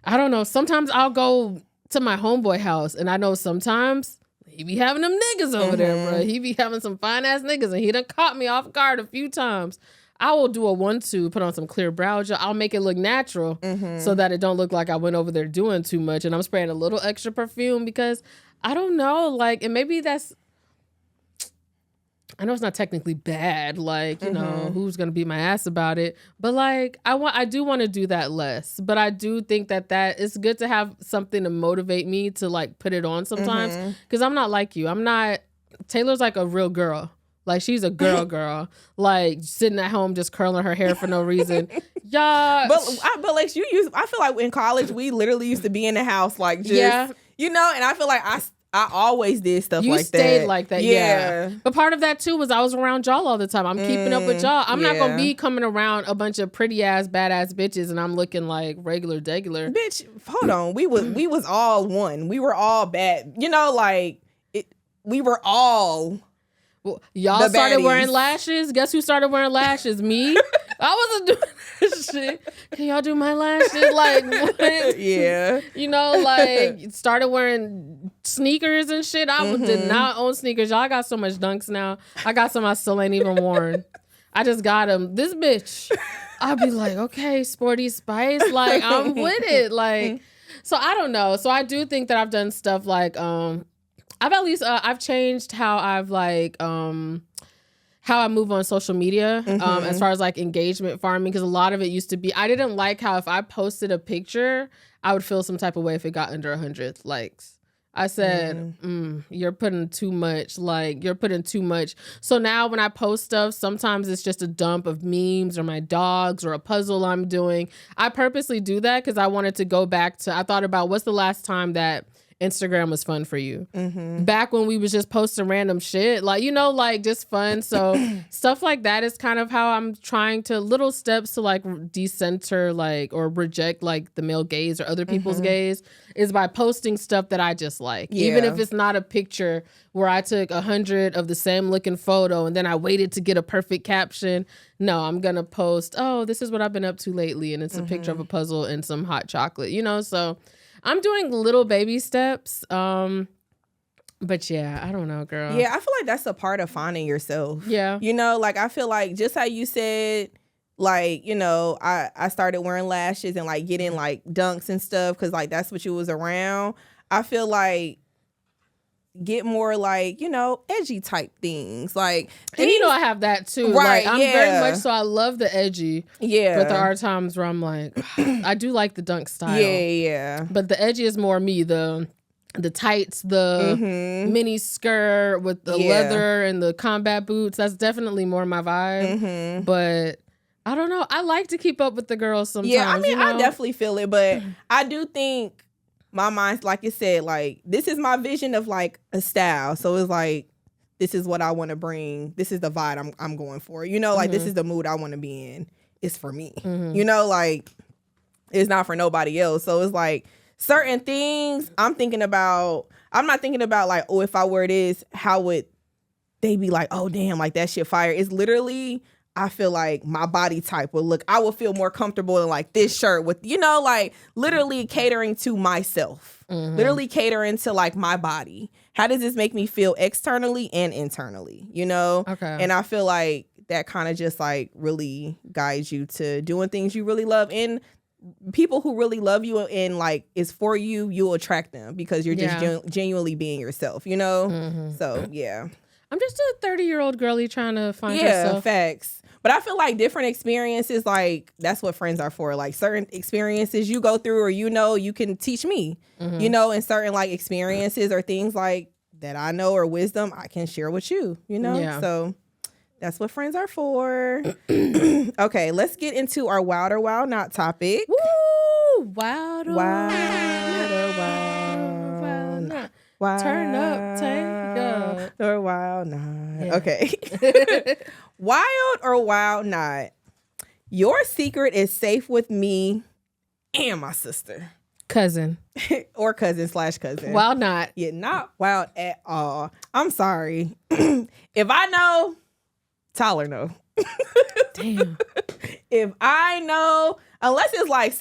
I don't know. Sometimes I'll go to my homeboy house, and I know sometimes he be having them niggas over there, bro. He be having some fine ass niggas, and he done caught me off guard a few times. I will do a 1-2, put on some clear brow gel. I'll make it look natural so that it don't look like I went over there doing too much, and I'm spraying a little extra perfume because I don't know, like, and maybe that's I know it's not technically bad, like, you know, who's going to beat my ass about it. But like, I do want to do that less. But I do think that it's good to have something to motivate me to like put it on sometimes. Because I'm not like you. Taylor's like a real girl. Like, she's a girl, like sitting at home just curling her hair for no reason. Yeah. But like I feel like in college, we literally used to be in the house, like just, you know, and I feel like I always did stuff like that. You stayed like that, yeah. But part of that, too, was I was around y'all all the time. I'm keeping up with y'all. I'm not going to be coming around a bunch of pretty-ass, badass bitches and I'm looking like regular. Bitch, hold on. We was all one. We were all bad. You know, like, we were all... Well, y'all started wearing lashes. Guess who started wearing lashes? Me. I wasn't doing this shit. Can y'all do my lashes? Like, what? Yeah. You know, like, started wearing sneakers and shit. I did not own sneakers. Y'all got so much Dunks now. I got some I still ain't even worn. I just got them. This bitch, I'll be like, okay, Sporty Spice. Like, I'm with it. Like, so I don't know. So I do think that I've done stuff like, I've changed how I've like how I move on social media as far as like engagement farming, because a lot of it used to be I didn't like how if I posted a picture I would feel some type of way if it got under 100 likes. I said, you're putting too much. Like, you're putting too much. So now when I post stuff, sometimes it's just a dump of memes or my dogs or a puzzle I'm doing. I purposely do that because I wanted to go back to, I thought about what's the last time that Instagram was fun for you. Back when we was just posting random shit, like, you know, like just fun. So stuff like that is kind of how I'm trying to little steps to like decenter like or reject like the male gaze or other people's gaze is by posting stuff that I just like. Even if it's not a picture where I took 100 of the same looking photo and then I waited to get a perfect caption. No, I'm gonna post, oh, this is what I've been up to lately, and it's a picture of a puzzle and some hot chocolate, you know. So I'm doing little baby steps. But yeah, I don't know, girl. Yeah, I feel like that's a part of finding yourself. Yeah. You know, like I feel like just how you said, like, you know, I started wearing lashes and like getting like Dunks and stuff because like that's what you was around. I feel like get more like, you know, edgy type things. Like, and you know, I have that too. Right. Like, I'm very much so I love the edgy. Yeah. But there are times where I'm like, I do like the Dunk style. Yeah. But the edgy is more me. The tights, the mini skirt with the leather and the combat boots. That's definitely more my vibe. But I don't know. I like to keep up with the girls sometimes. Yeah, I mean, you know? I definitely feel it. But I do think my mind's, like you said, like, this is my vision of, like, a style. So it's like, this is what I want to bring. This is the vibe I'm going for. You know, like, this is the mood I want to be in. It's for me. You know, like, it's not for nobody else. So it's like, certain things I'm not thinking about, like, oh, if I wear this, how would they be like, oh, damn, like, that shit fire. It's literally, I feel like my body type will look, I will feel more comfortable in like this shirt with, you know, like literally catering to myself, literally catering to like my body. How does this make me feel externally and internally, you know? Okay. And I feel like that kind of just like really guides you to doing things you really love. And people who really love you and like is for you, you'll attract them because you're just genuinely being yourself, you know? So, yeah. I'm just a 30-year-old girly trying to find herself. Yeah, facts. But I feel like different experiences, like, that's what friends are for. Like, certain experiences you go through or, you know, you can teach me, you know, and certain, like, experiences or things, like, that I know or wisdom I can share with you, you know? Yeah. So that's what friends are for. Okay, let's get into our Wild or Wild Not topic. Woo! Wild or Wild Not. Turn up, take up. Or Wild Not. Yeah. Okay. Wild or Wild Not. Your secret is safe with me and my sister. Cousin. Or cousin/cousin. Wild not. Yeah, not wild at all. I'm sorry. If I know, Tyler know. Damn. If I know, unless it's like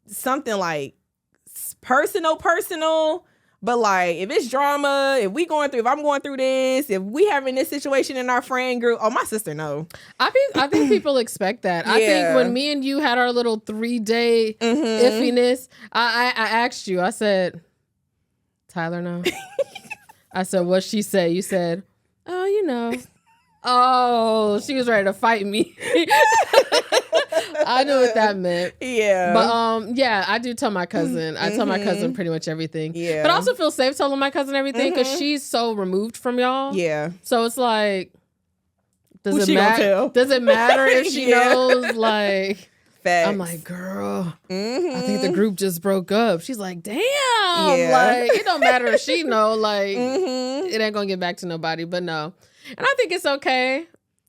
something like personal, but like if it's drama, if I'm going through this, if we having this situation in our friend group, oh, my sister know. I think people expect that. I think when me and you had our little 3-day iffiness, I asked you, I said, Tyler know. I said, what'd she say? You said, oh, you know. Oh, she was ready to fight me. I knew what that meant. Yeah. But yeah, I do tell my cousin. I tell my cousin pretty much everything. Yeah. But I also feel safe telling my cousin everything because she's so removed from y'all. Yeah. So it's like, Does it matter? Does it matter if she Yeah. knows? Like, Facts. I'm like, girl, I think the group just broke up. She's like, damn. Yeah. Like, it don't matter if she know. Like, it ain't gonna get back to nobody. But no. And I think it's okay.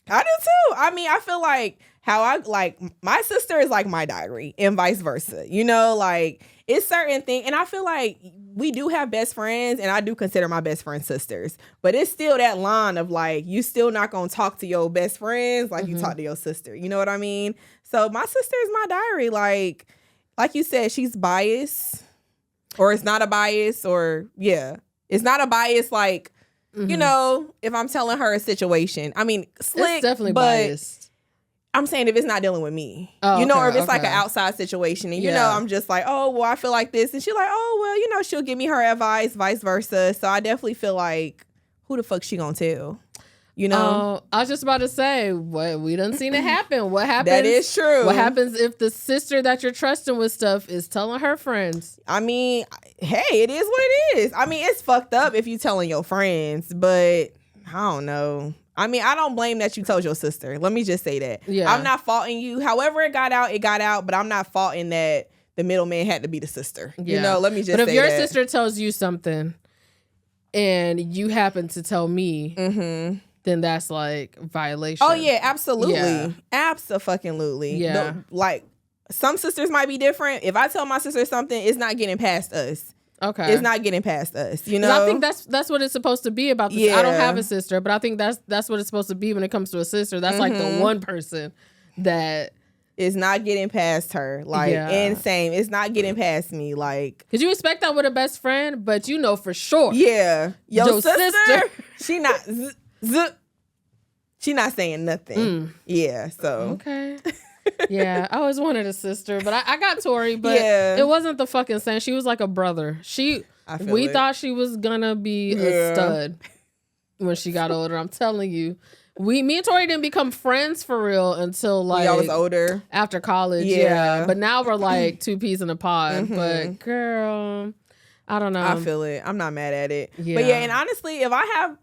I do too. I mean, I feel like how I like my sister is like my diary and vice versa. You know, like it's certain things. And I feel like we do have best friends and I do consider my best friends sisters. But it's still that line of like, you still not going to talk to your best friends like you talk to your sister. You know what I mean? So my sister is my diary. Like you said, she's biased or it's not a bias or it's not a bias like, you know, if I'm telling her a situation, I mean, slick, It's definitely but biased. I'm saying if it's not dealing with me, Oh, you know, okay, or if it's like okay. an outside situation and, you Yeah. know, I'm just like, oh, well, I feel like this. And she's like, oh, well, you know, she'll give me her advice, vice versa. So I definitely feel like, who the fuck she gonna tell? You know? I was just about to say, what we done seen it happen. What happens? That is true. What happens if the sister that you're trusting with stuff is telling her friends? I mean, hey, it is what it is. I mean, it's fucked up if you telling your friends, but I don't know. I mean, I don't blame that you told your sister. Let me just say that. Yeah. I'm not faulting you. However it got out, but I'm not faulting that the middleman had to be the sister. Yeah. You know, let me just say But if your that. sister tells you something and you happen to tell me, then that's like violation. Oh, yeah, absolutely. Yeah. Abso-fucking-lutely. Yeah. Like, some sisters might be different. If I tell my sister something, it's not getting past us. Okay. It's not getting past us, you 'Cause know? I think that's what it's supposed to be about this. Yeah. I don't have a sister, but I think that's what it's supposed to be when it comes to a sister. That's like the one person that It's not getting past her. Like, Yeah. and same. It's not getting past me. Like, because you expect that with a best friend, but you know for sure. yeah. Your Your sister, sister. she not, she not saying nothing. Yeah, so. Okay. Yeah, I always wanted a sister, but I got Tori, but Yeah. it wasn't the fucking same. She was like a brother. We thought she was gonna be a stud when she got older. I'm telling you. Me and Tori didn't become friends for real until like I was older. after college. Yeah. But now we're like two peas in a pod. But girl, I don't know. I feel it. I'm not mad at it. Yeah. But yeah, and honestly, I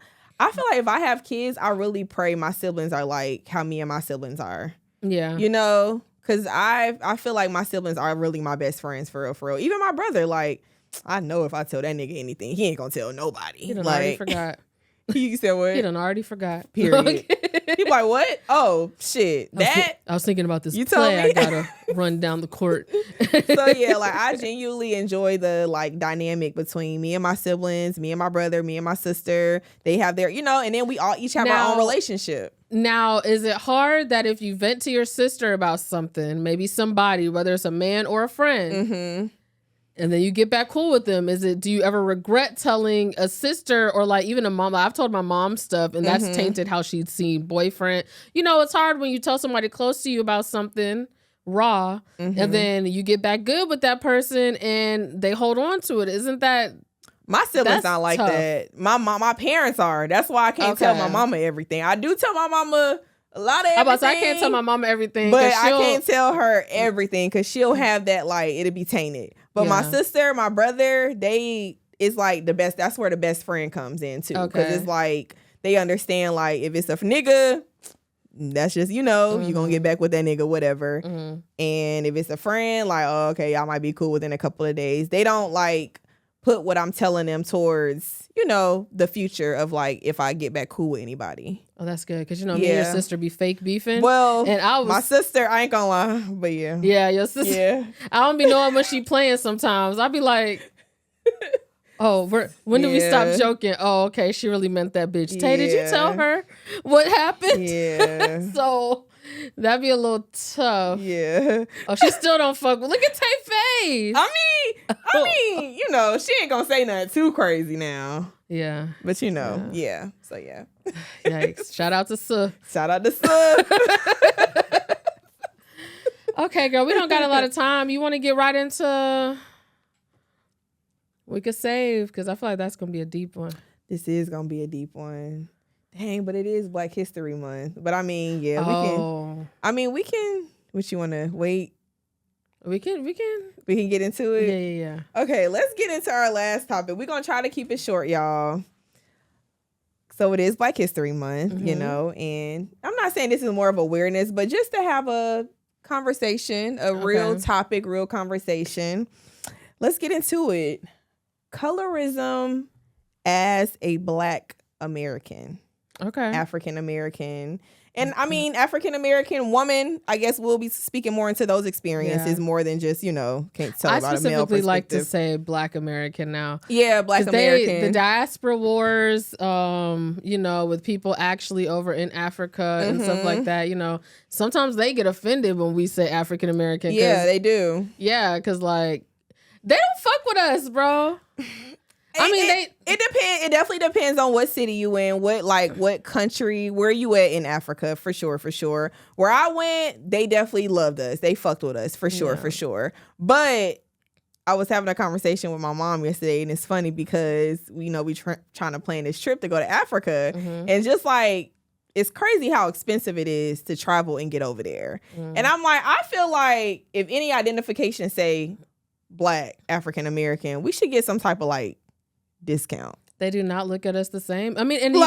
feel like if I have kids, I really pray my siblings are like how me and my siblings are. Yeah. You know? Because I feel like my siblings are really my best friends for real, for real. Even my brother, like, I know if I tell that nigga anything, he ain't gonna tell nobody. He done like, already forgot. You said what? He done already forgot. Period. He be like, what? Oh, shit. I was thinking about this You told play me? I gotta run down the court. So yeah, like I genuinely enjoy the like dynamic between me and my siblings, me and my brother, me and my sister. They have their, you know, and then we all each have our own relationship. Now, is it hard that if you vent to your sister about something, maybe somebody, whether it's a man or a friend, and then you get back cool with them, do you ever regret telling a sister or like even a mom? I've told my mom stuff and that's tainted how she'd seen boyfriend. You know, it's hard when you tell somebody close to you about something raw and then you get back good with that person and they hold on to it. Isn't that... My siblings That's not like tough. that. My parents are. That's why I can't tell my mama everything. I do tell my mama a lot of everything. I can't tell my mama everything. But I can't tell her everything because she'll have that, like, it'll be tainted. But my sister, my brother, it's like the best. That's where the best friend comes in too. Because it's like they understand, like, if it's a nigga, that's just, you know, you're going to get back with that nigga, whatever. And if it's a friend, like, oh, okay, y'all might be cool within a couple of days. They don't, like, put what I'm telling them towards, you know, the future of, like, if I get back cool with anybody. Oh, that's good. Because, you know, me and your sister be fake beefing. Well, and my sister, I ain't gonna lie, but yeah. Yeah, your sister. Yeah. I don't be knowing when she playing sometimes. I'll be like, oh, when did we stop joking? Oh, okay, she really meant that bitch. Tay, did you tell her what happened? Yeah. So that'd be a little tough. Yeah. Oh, she still don't fuck with. Look at Tay face. I mean, you know, she ain't gonna say nothing too crazy now. Yeah. But you know, yeah. So yeah. Yikes. Shout out to Suh. Shout out to Suh. Okay, girl, we don't got a lot of time. You want to get right into... We could save, because I feel like that's going to be a deep one. This is gonna be a deep one. Dang, but it is Black History Month. But I mean, yeah, we can. I mean, we can. What you want to wait? We can get into it. Yeah. Okay, let's get into our last topic. We're gonna try to keep it short, y'all. So it is Black History Month, you know, and I'm not saying this is more of awareness, but just to have a conversation, a real topic, real conversation. Let's get into it. Colorism as a Black American. Okay. African American. And I mean, African American woman, I guess we'll be speaking more into those experiences more than just, can't tell about a male perspective. I specifically like to say Black American now. Yeah, Black American. The diaspora wars, with people actually over in Africa and stuff like that, sometimes they get offended when we say African American. Yeah, they do. Yeah, because they don't fuck with us, bro. It depends. It definitely depends on what city you in, what country, where you at in Africa, for sure. Where I went, they definitely loved us. They fucked with us, for sure. But I was having a conversation with my mom yesterday, and it's funny because we trying to plan this trip to go to Africa, and just it's crazy how expensive it is to travel and get over there. And I'm like, I feel like if any identification say Black African American, we should get some type of discount. They do not look at us the same. I mean, and you know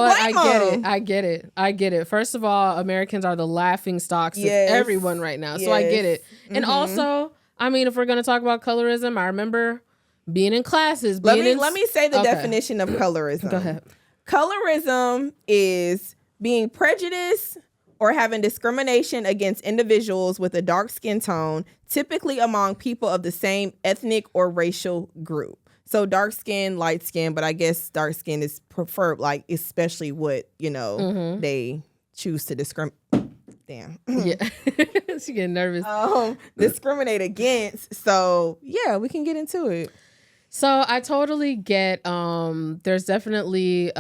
what? I get it. First of all, Americans are the laughing stocks of everyone right now. So I get it. And also, I mean, if we're going to talk about colorism, I remember being in classes. Let me say the definition of colorism. Go ahead. Colorism is being prejudiced or having discrimination against individuals with a dark skin tone, typically among people of the same ethnic or racial group. So dark skin, light skin, but I guess dark skin is preferred, especially what, they choose to discriminate. Damn. Yeah. She getting nervous. Discriminate against. So yeah, we can get into it. So I totally get, there's definitely,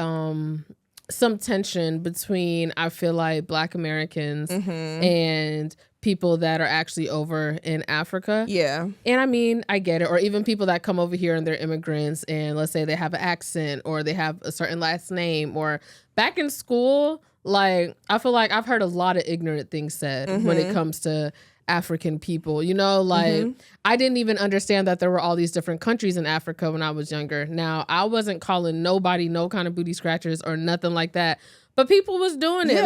some tension between, I feel like, Black Americans and people that are actually over in Africa. Yeah. And I mean, I get it. Or even people that come over here and they're immigrants and let's say they have an accent or they have a certain last name, or back in school, I feel like I've heard a lot of ignorant things said when it comes to African people, I didn't even understand that there were all these different countries in Africa when I was younger. Now, I wasn't calling nobody no kind of booty scratchers or nothing like that, but people was doing it,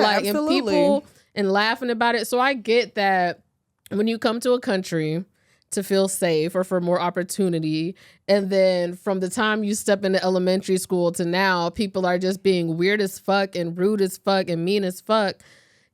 and laughing about it. So I get that when you come to a country to feel safe or for more opportunity, and then from the time you step into elementary school to now, people are just being weird as fuck and rude as fuck and mean as fuck.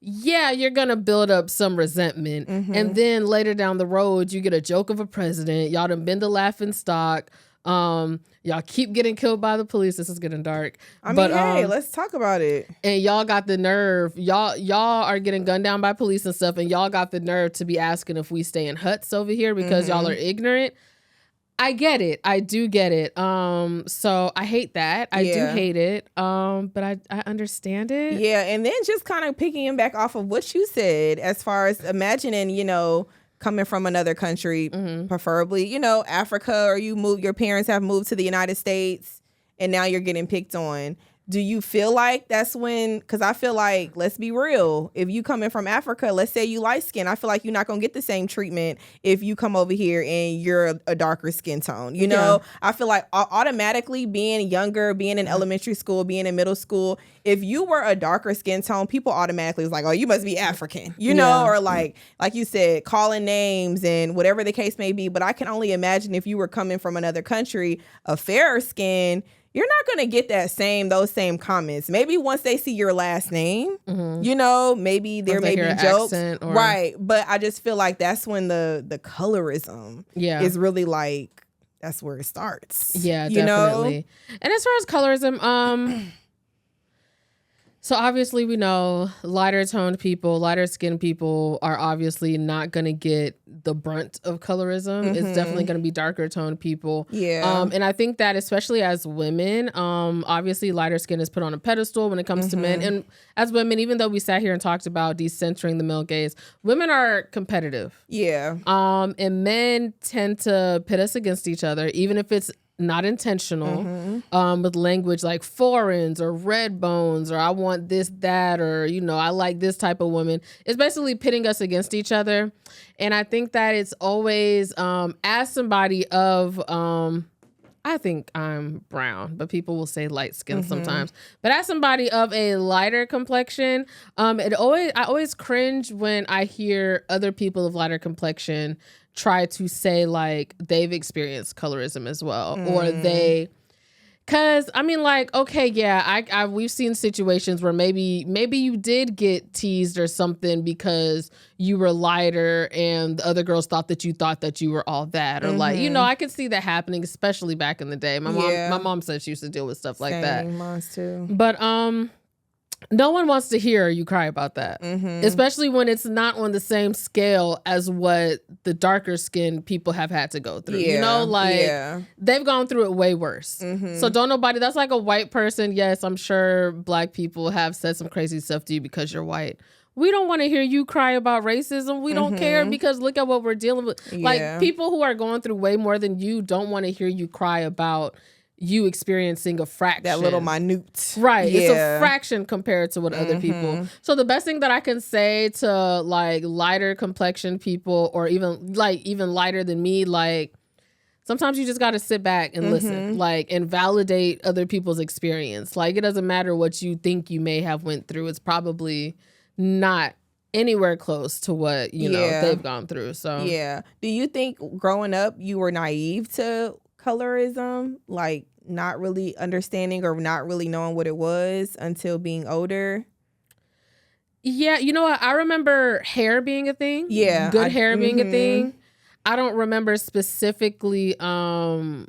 Yeah, you're going to build up some resentment. And then later down the road, you get a joke of a president. Y'all done been the laughing stock. Y'all keep getting killed by the police. This is getting dark. Hey, let's talk about it. And y'all got the nerve. Y'all are getting gunned down by police and stuff. And y'all got the nerve to be asking if we stay in huts over here because y'all are ignorant. I get it. I do get it. So I hate that. I do hate it. But I understand it. Yeah. And then just kind of picking back off of what you said, as far as imagining, coming from another country, preferably, Africa, or your parents have moved to the United States and now you're getting picked on. Do you feel like that's when, because I feel like, let's be real, if you coming from Africa, let's say you light skin, I feel like you're not going to get the same treatment if you come over here and you're a darker skin tone. I feel like automatically being younger, being in elementary school, being in middle school, if you were a darker skin tone, people automatically was like, oh, you must be African, or like you said, calling names and whatever the case may be. But I can only imagine if you were coming from another country, a fairer skin, you're not going to get those same comments. Maybe once they see your last name, maybe there may be jokes. Right. But I just feel like that's when the colorism is really that's where it starts. Yeah, definitely. And as far as colorism, so obviously we know lighter toned people, lighter skinned people are obviously not going to get the brunt of colorism. It's definitely going to be darker toned people. Yeah. And I think that especially as women, obviously lighter skin is put on a pedestal when it comes to men. And as women, even though we sat here and talked about decentering the male gaze, women are competitive. Yeah. And men tend to pit us against each other, even if it's not intentional, with language like foreigns or red bones, or I want this, that, or, you know, I like this type of woman. It's basically pitting us against each other. And I think that it's always, as somebody of, I think I'm brown, but people will say light skin sometimes. But as somebody of a lighter complexion, I always cringe when I hear other people of lighter complexion try to say like they've experienced colorism as well, or they. Cause I mean, like, okay, yeah, we've seen situations where maybe you did get teased or something because you were lighter and the other girls thought that you were all that, or like, you know, I could see that happening, especially back in the day. My mom said she used to deal with stuff like that. Moms too. But no one wants to hear you cry about that, especially when it's not on the same scale as what the darker skinned people have had to go through. You know, like they've gone through it way worse. So don't nobody, that's like a white person. Yes, I'm sure black people have said some crazy stuff to you because you're white. We don't want to hear you cry about racism. We don't care because look at what we're dealing with. Like people who are going through way more than you don't want to hear you cry about you experiencing a fraction. That little minute. Right. Yeah. It's a fraction compared to what other people. So the best thing that I can say to like lighter complexion people, or even lighter than me, like sometimes you just got to sit back and listen, like, and validate other people's experience. Like it doesn't matter what you think you may have went through. It's probably not anywhere close to what, you know, they've gone through. So yeah. Do you think growing up you were naive to colorism, like not really understanding or not really knowing what it was until being older? Yeah, you know what? I remember hair being a thing. Yeah. Good hair being a thing. I don't remember specifically, I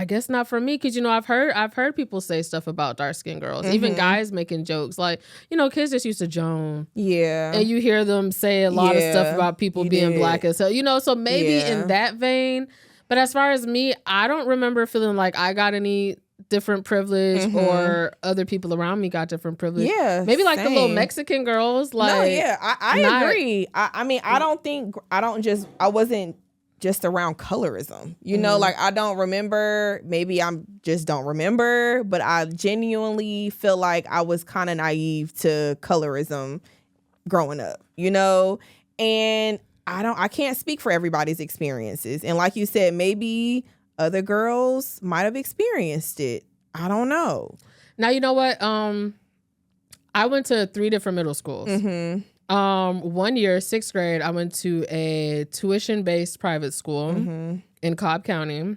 guess not for me, because, you know, I've heard people say stuff about dark-skinned girls, even guys making jokes like, you know, kids just used to joan. Yeah. And you hear them say a lot of stuff about people being black as hell, you know, so maybe in that vein. But as far as me, I don't remember feeling like I got any different privilege or other people around me got different privilege. Yeah, maybe like the little Mexican girls. Like, no, yeah, I agree. I mean, I wasn't just around colorism. You know, like I don't remember. Maybe I just don't remember. But I genuinely feel like I was kind of naive to colorism growing up. You know, and I can't speak for everybody's experiences. And like you said, maybe other girls might have experienced it. I don't know. Now, you know what? I went to 3 different middle schools. 1 year, 6th grade, I went to a tuition-based private school in Cobb County.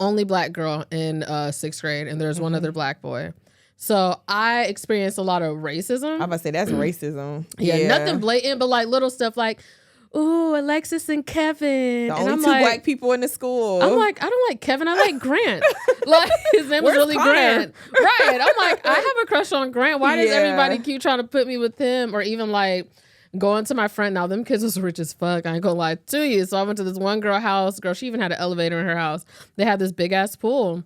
Only black girl in 6th grade, and there's one other black boy. So I experienced a lot of racism. I'm about to say that's racism. Yeah, nothing blatant, but like little stuff like, ooh, Alexis and Kevin. The only 2 black people in the school. I'm like, I don't like Kevin. I like Grant. Like, his name was really Connor? Grant. Right. I'm like, I have a crush on Grant. Why does everybody keep trying to put me with him? Or even like going to my friend. Now, them kids was rich as fuck. I ain't gonna lie to you. So I went to this one girl house. Girl, she even had an elevator in her house. They had this big ass pool.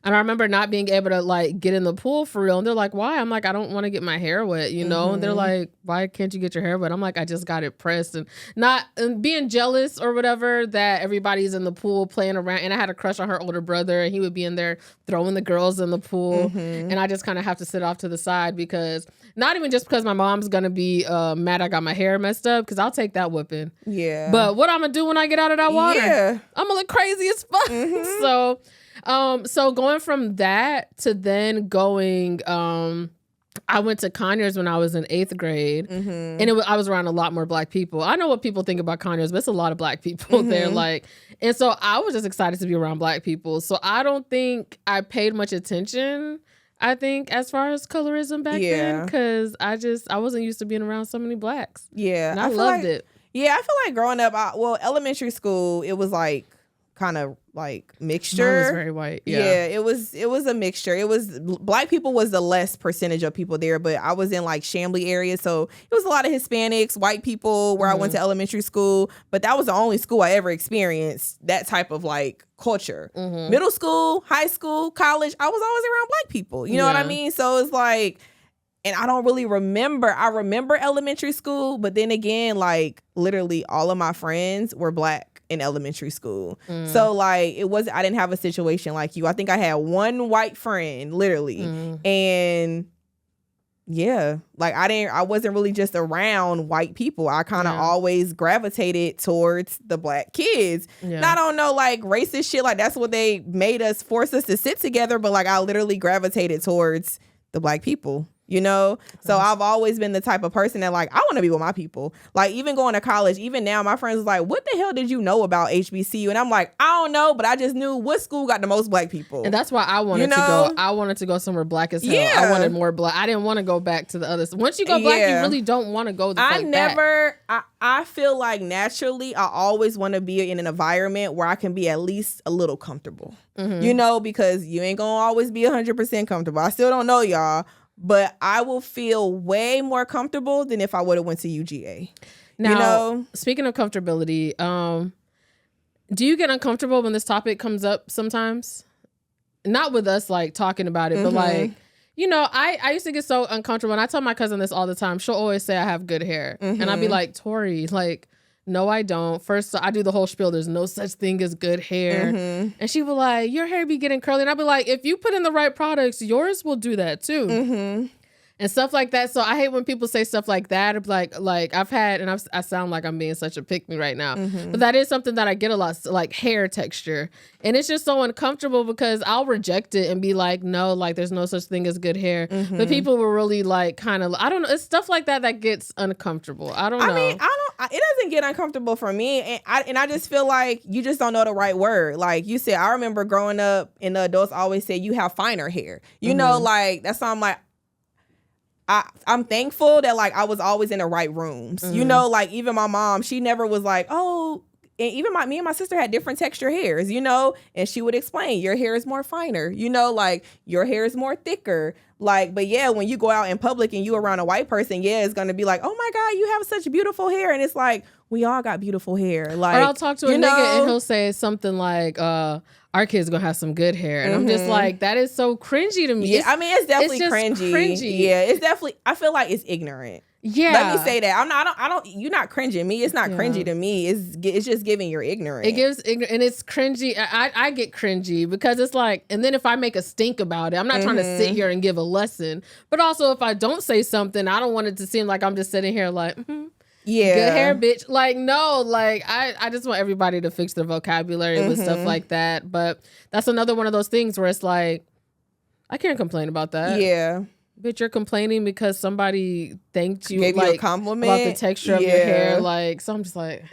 And I remember not being able to like get in the pool for real. And they're like, why? I'm like, I don't want to get my hair wet, you know? And they're like, why can't you get your hair wet? I'm like, I just got it pressed. And being jealous or whatever that everybody's in the pool playing around. And I had a crush on her older brother, and he would be in there throwing the girls in the pool. And I just kind of have to sit off to the side, because not even just because my mom's going to be mad I got my hair messed up, because I'll take that whipping. Yeah. But what I'm going to do when I get out of that water? Yeah. I'm going to look crazy as fuck. So going from that to then going, I went to Conyers when I was in 8th grade, and I was around a lot more black people. I know what people think about Conyers, but it's a lot of black people there. Like, and so I was just excited to be around black people. So I don't think I paid much attention, I think, as far as colorism back then, because I wasn't used to being around so many blacks. Yeah. And I loved it. Yeah, I feel like growing up, elementary school, it was like kind of like mixture. Mine was very white. Yeah, it was a mixture. It was black people was the less percentage of people there, but I was in like Chamblee area, so it was a lot of Hispanics, white people where I went to elementary school. But that was the only school I ever experienced that type of like culture. Middle school, high school, college, I was always around black people. You know what I mean? So it's like, and I don't really remember. I remember elementary school, but then again, like literally all of my friends were black in elementary school. So like I didn't have a situation like you. I think I had one white friend literally. And yeah, like I wasn't really just around white people. I kind of always gravitated towards the black kids. And I don't know, like racist shit, like that's what they force us to sit together. But like I literally gravitated towards the black people. You know, so I've always been the type of person that like I want to be with my people. Like even going to college, even now, my friends was like, "What the hell did you know about HBCU?" And I'm like, "I don't know, but I just knew what school got the most black people." And that's why I wanted to go. I wanted to go somewhere black as hell. I wanted more black. I didn't want to go back to the others. Once you go black, you really don't want to go. I feel like naturally, I always want to be in an environment where I can be at least a little comfortable. You know, because you ain't gonna always be 100% comfortable. I still don't know y'all. But I will feel way more comfortable than if I would have went to UGA. Now, you know? Speaking of comfortability, do you get uncomfortable when this topic comes up sometimes? Not with us like talking about it, but like, you know, I used to get so uncomfortable. And I tell my cousin this all the time. She'll always say I have good hair. And I'd be like, Tori, like, no, I don't. First, I do the whole spiel. There's no such thing as good hair. And she was like, your hair be getting curly. And I'd be like, if you put in the right products, yours will do that too. And stuff like that. So I hate when people say stuff like that. Like I've had, and I sound like I'm being such a pick-me right now. But that is something that I get a lot, like hair texture. And it's just so uncomfortable because I'll reject it and be like, no, like there's no such thing as good hair. But people will really like kind of, I don't know. It's stuff like that gets uncomfortable. I don't know. I mean, it doesn't get uncomfortable for me. And I just feel like you just don't know the right word. Like you said, I remember growing up and the adults always say you have finer hair. You know, like that's why I'm like, I'm thankful that like I was always in the right rooms. You know, like even my mom, she never was like, oh, and even me and my sister had different texture hairs, you know, and she would explain your hair is more finer, you know, like your hair is more thicker. Like, but yeah, when you go out in public and you around a white person, yeah, it's going to be like, oh my God, you have such beautiful hair. And it's like, we all got beautiful hair. Like, or I'll talk to a nigga and he'll say something like, our kid's gonna have some good hair. And I'm just like, that is so cringy to me. Yeah, I mean, it's definitely cringy. Yeah, it's definitely, I feel like it's ignorant. Yeah. Let me say that. You're not cringing me. It's not cringy to me. It's just giving you're ignorant. It gives ignorant, and it's cringy. I get cringy because it's like, and then if I make a stink about it, I'm not trying to sit here and give a lesson. But also if I don't say something, I don't want it to seem like I'm just sitting here like, yeah, good hair, bitch. Like, no, like I just want everybody to fix their vocabulary with stuff like that. But that's another one of those things where it's like, I can't complain about that. Yeah. Bitch, you're complaining because somebody thanked you, gave like, you a compliment about the texture of your hair. Like, so I'm just like,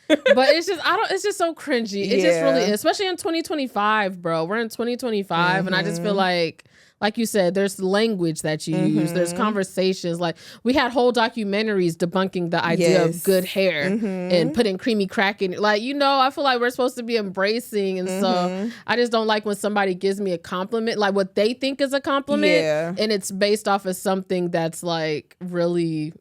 but it's just, it's just so cringy. It just really is, especially in 2025, bro. We're in 2025 and I just feel like you said, there's language that you use. There's conversations. Like we had whole documentaries debunking the idea of good hair and putting creamy crack in it. Like, you know, I feel like we're supposed to be embracing. And so I just don't like when somebody gives me a compliment, like what they think is a compliment. And it's based off of something that's like really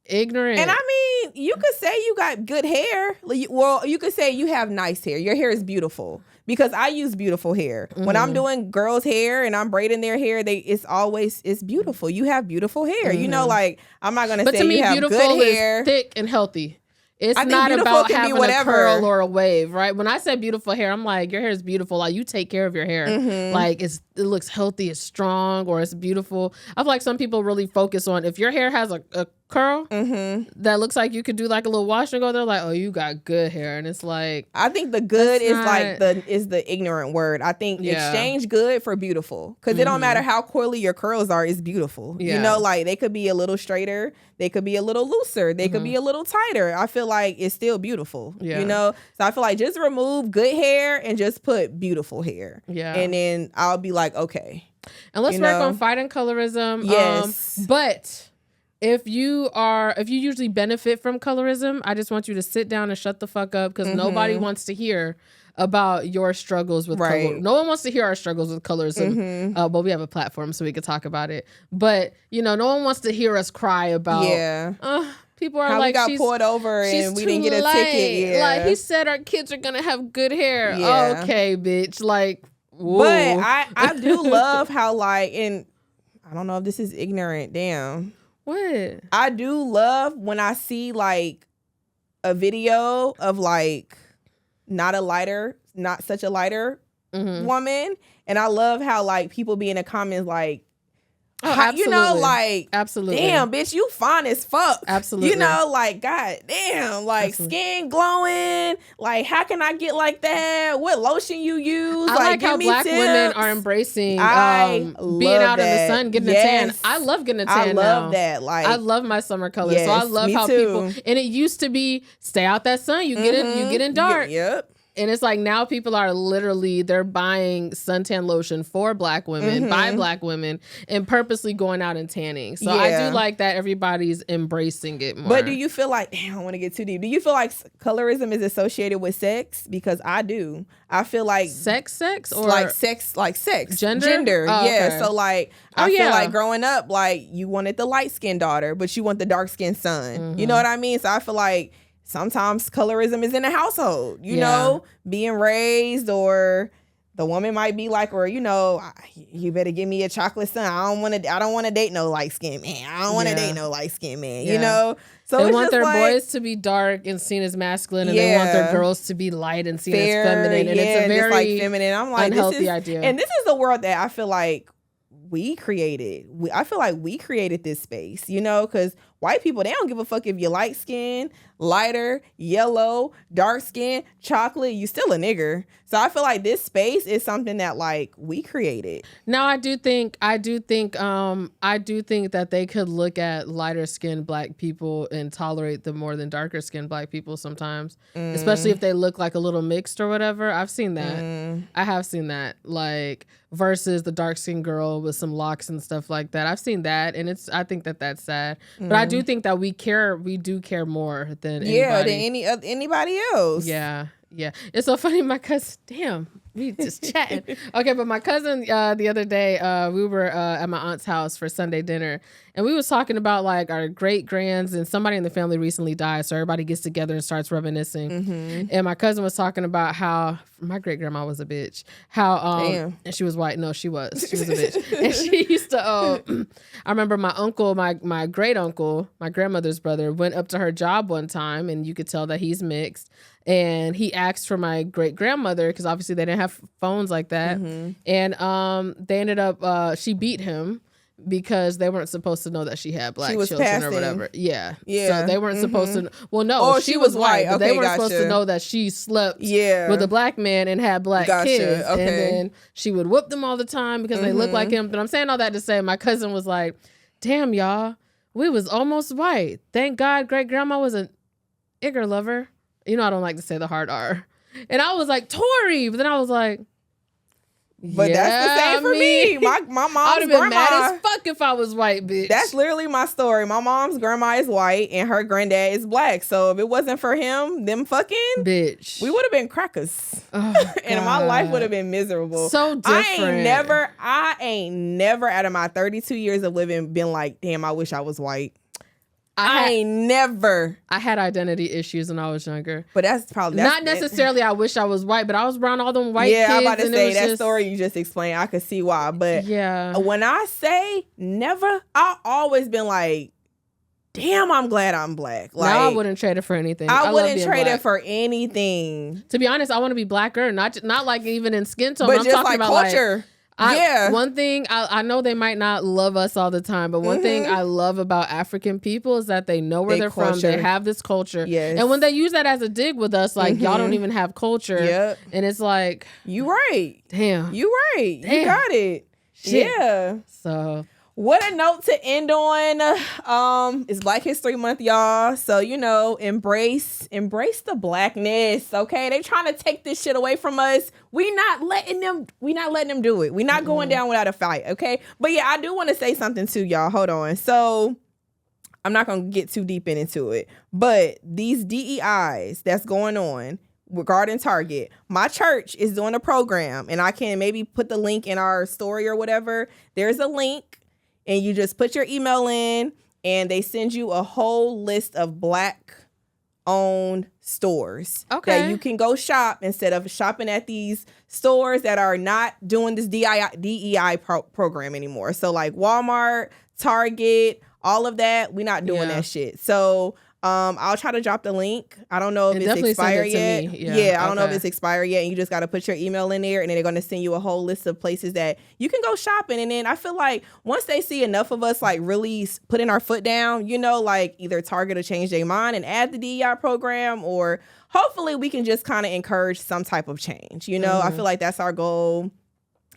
ignorant. And I mean, you could say you got good hair. Well, you could say you have nice hair. Your hair is beautiful. Because I use beautiful hair. When I'm doing girls' hair and I'm braiding their hair, it's beautiful. You have beautiful hair. You know, like I'm not gonna say you have good hair. Is thick and healthy. It's not about having a curl or a wave, right? When I say beautiful hair, I'm like, your hair is beautiful. Like you take care of your hair. Like it looks healthy, it's strong, or it's beautiful. I feel like some people really focus on if your hair has a curl that looks like you could do like a little wash and go, they're like, oh, you got good hair. And it's like, I think the good is the ignorant word. I think exchange good for beautiful, because it don't matter how coily your curls are, it's beautiful. You know, like they could be a little straighter, they could be a little looser, they could be a little tighter. I feel like it's still beautiful. You know, so I feel like just remove good hair and just put beautiful hair. And then I'll be like, okay. And let's work on fighting colorism. Yes. But if you usually benefit from colorism, I just want you to sit down and shut the fuck up, because nobody wants to hear about your struggles with color. No one wants to hear our struggles with colorism. But we have a platform so we could talk about it. But, you know, no one wants to hear us cry about people are how like, we got pulled over and we didn't get a ticket. Like he said our kids are gonna have good hair. Okay, bitch. Like, whoa. But I do love how, like, and I don't know if this is ignorant, damn. What? I do love when I see like a video of like not such a lighter woman. And I love how like people be in the comments like, you know, like, absolutely, damn, bitch, you fine as fuck. Absolutely. You know, like, god damn, like, skin glowing. Like, how can I get like that? What lotion you use? I like how black women are embracing being out in the sun, getting a tan. I love getting a tan. I love that. Like, I love my summer colors. So I love how people, and it used to be stay out that sun. You get in dark. Yep. And it's like now people are literally, they're buying suntan lotion for black women, by black women, and purposely going out and tanning. So I do like that everybody's embracing it more. But do you feel like, damn, I don't want to get too deep. Do you feel like colorism is associated with sex? Because I do. I feel like sex or like sex, gender. Oh, yeah. Okay. So like, I feel like growing up, like you wanted the light skinned daughter, but you want the dark skinned son. You know what I mean? So I feel like sometimes colorism is in the household, you know, being raised, or the woman might be like, or, you know, you better give me a chocolate son. I don't want to date no light skinned man. I don't want to date no light skinned man, you know? So they want their boys to be dark and seen as masculine, and they want their girls to be light and seen as feminine. And it's a very like feminine. I'm like, unhealthy idea. And this is the world that I feel like we created. I feel like we created this space, you know, because white people, they don't give a fuck if you're light skin, lighter, yellow, dark skin, chocolate, you still a nigger. So I feel like this space is something that like we created. Now I do think that they could look at lighter skinned black people and tolerate them more than darker skinned black people sometimes, especially if they look like a little mixed or whatever. I've seen that. I have seen that, like, versus the dark skinned girl with some locks and stuff like that. I've seen that, and I think that that's sad. But I do think that we do care more than anybody else. Yeah. It's so funny. My cousin, damn, we just chatting. Okay, but my cousin the other day, we were at my aunt's house for Sunday dinner, and we was talking about like our great grands, and somebody in the family recently died, so everybody gets together and starts reminiscing. And my cousin was talking about how my great grandma was a bitch. How and she was white. No, she was a bitch. And she used to. I remember my uncle, my great uncle, my grandmother's brother, went up to her job one time, and you could tell that he's mixed. And he asked for my great grandmother because obviously they didn't have phones like that. And they ended up she beat him because they weren't supposed to know that she had black children or whatever. Yeah. So they weren't supposed to. Well, no, she was white, but they weren't supposed to know that she slept with a black man and had black kids. And then she would whoop them all the time because they looked like him. But I'm saying all that to say, my cousin was like, "Damn, y'all, we was almost white. Thank God, great grandma was an Igor lover." You know, I don't like to say the hard R. And I was like, Tori. But then I was like, but that's the same for me. My mom's grandma. I would have been mad as fuck if I was white, bitch. That's literally my story. My mom's grandma is white and her granddad is black. So if it wasn't for them fucking, bitch, we would have been crackers. And my life would have been miserable. So different. I ain't never out of my 32 years of living been like, damn, I wish I was white. I had identity issues when I was younger. But that's probably not necessarily I wish I was white, but I was around all them white kids. Yeah, I'm about to say that story you just explained. I could see why. But when I say never, I've always been like, damn, I'm glad I'm black. Like, now I wouldn't trade it for anything. I wouldn't trade it for anything. To be honest, I want to be blacker, not like even in skin tone. But I'm just talking like about culture. One thing I know they might not love us all the time, but one thing I love about African people is that they know where they're from. They have this culture. Yes. And when they use that as a dig with us, like, y'all don't even have culture. Yep. And it's like, you right. Damn. You right. Damn. You got it. Shit. Yeah. So what a note to end on. It's Black History Month, y'all. So, you know, embrace the blackness, okay? They trying to take this shit away from us. We not letting them do it. We not going down without a fight, okay? But yeah, I do want to say something too, y'all. Hold on. So I'm not going to get too deep into it, but these DEIs that's going on regarding Target, my church is doing a program, and I can maybe put the link in our story or whatever. There's a link. And you just put your email in, and they send you a whole list of Black-owned stores that you can go shop instead of shopping at these stores that are not doing this DEI program anymore. So like Walmart, Target, all of that, we're not doing that shit. So I'll try to drop the link. I don't know if it's expired yet. Yeah, I don't know if it's expired yet. And you just got to put your email in there, and then they're going to send you a whole list of places that you can go shopping. And then I feel like once they see enough of us like really putting our foot down, you know, like either Target will change their mind and add the DEI program, or hopefully we can just kind of encourage some type of change. You know, I feel like that's our goal.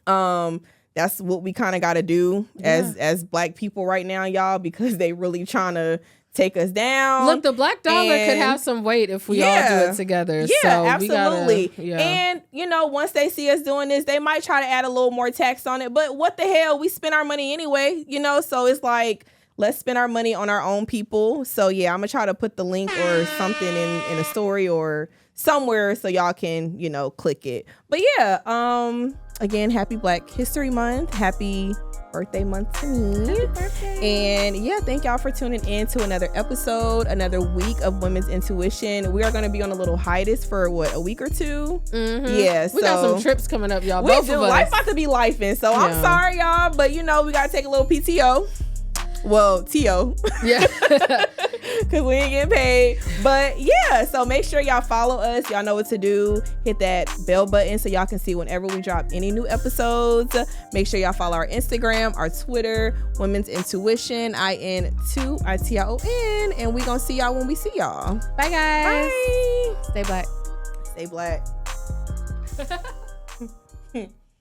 That's what we kind of got to do as Black people right now, y'all, because they really trying to take us down. Look, the Black dollar could have some weight if we all do it together. Yeah, so absolutely. We gotta, And, you know, once they see us doing this, they might try to add a little more tax on it. But what the hell? We spend our money anyway, you know? So it's like, let's spend our money on our own people. So, yeah, I'm going to try to put the link or something in a story or somewhere so y'all can, you know, click it. But, yeah, again, happy Black History Month. Happy birthday month to me. Happy birthday. And yeah, thank y'all for tuning in to another episode, another week of Women's Intuition. We are going to be on a little hiatus for a week or two. Yeah, we got some trips coming up, y'all. We do. Life about to be lifing, so I'm sorry, y'all, but you know we got to take a little PTO. Well, TO. Yeah. Because we ain't getting paid. But yeah, so make sure y'all follow us. Y'all know what to do. Hit that bell button so y'all can see whenever we drop any new episodes. Make sure y'all follow our Instagram, our Twitter, Women's Intuition, IN2ITION. And we gonna see y'all when we see y'all. Bye, guys. Bye. Stay Black. Stay Black.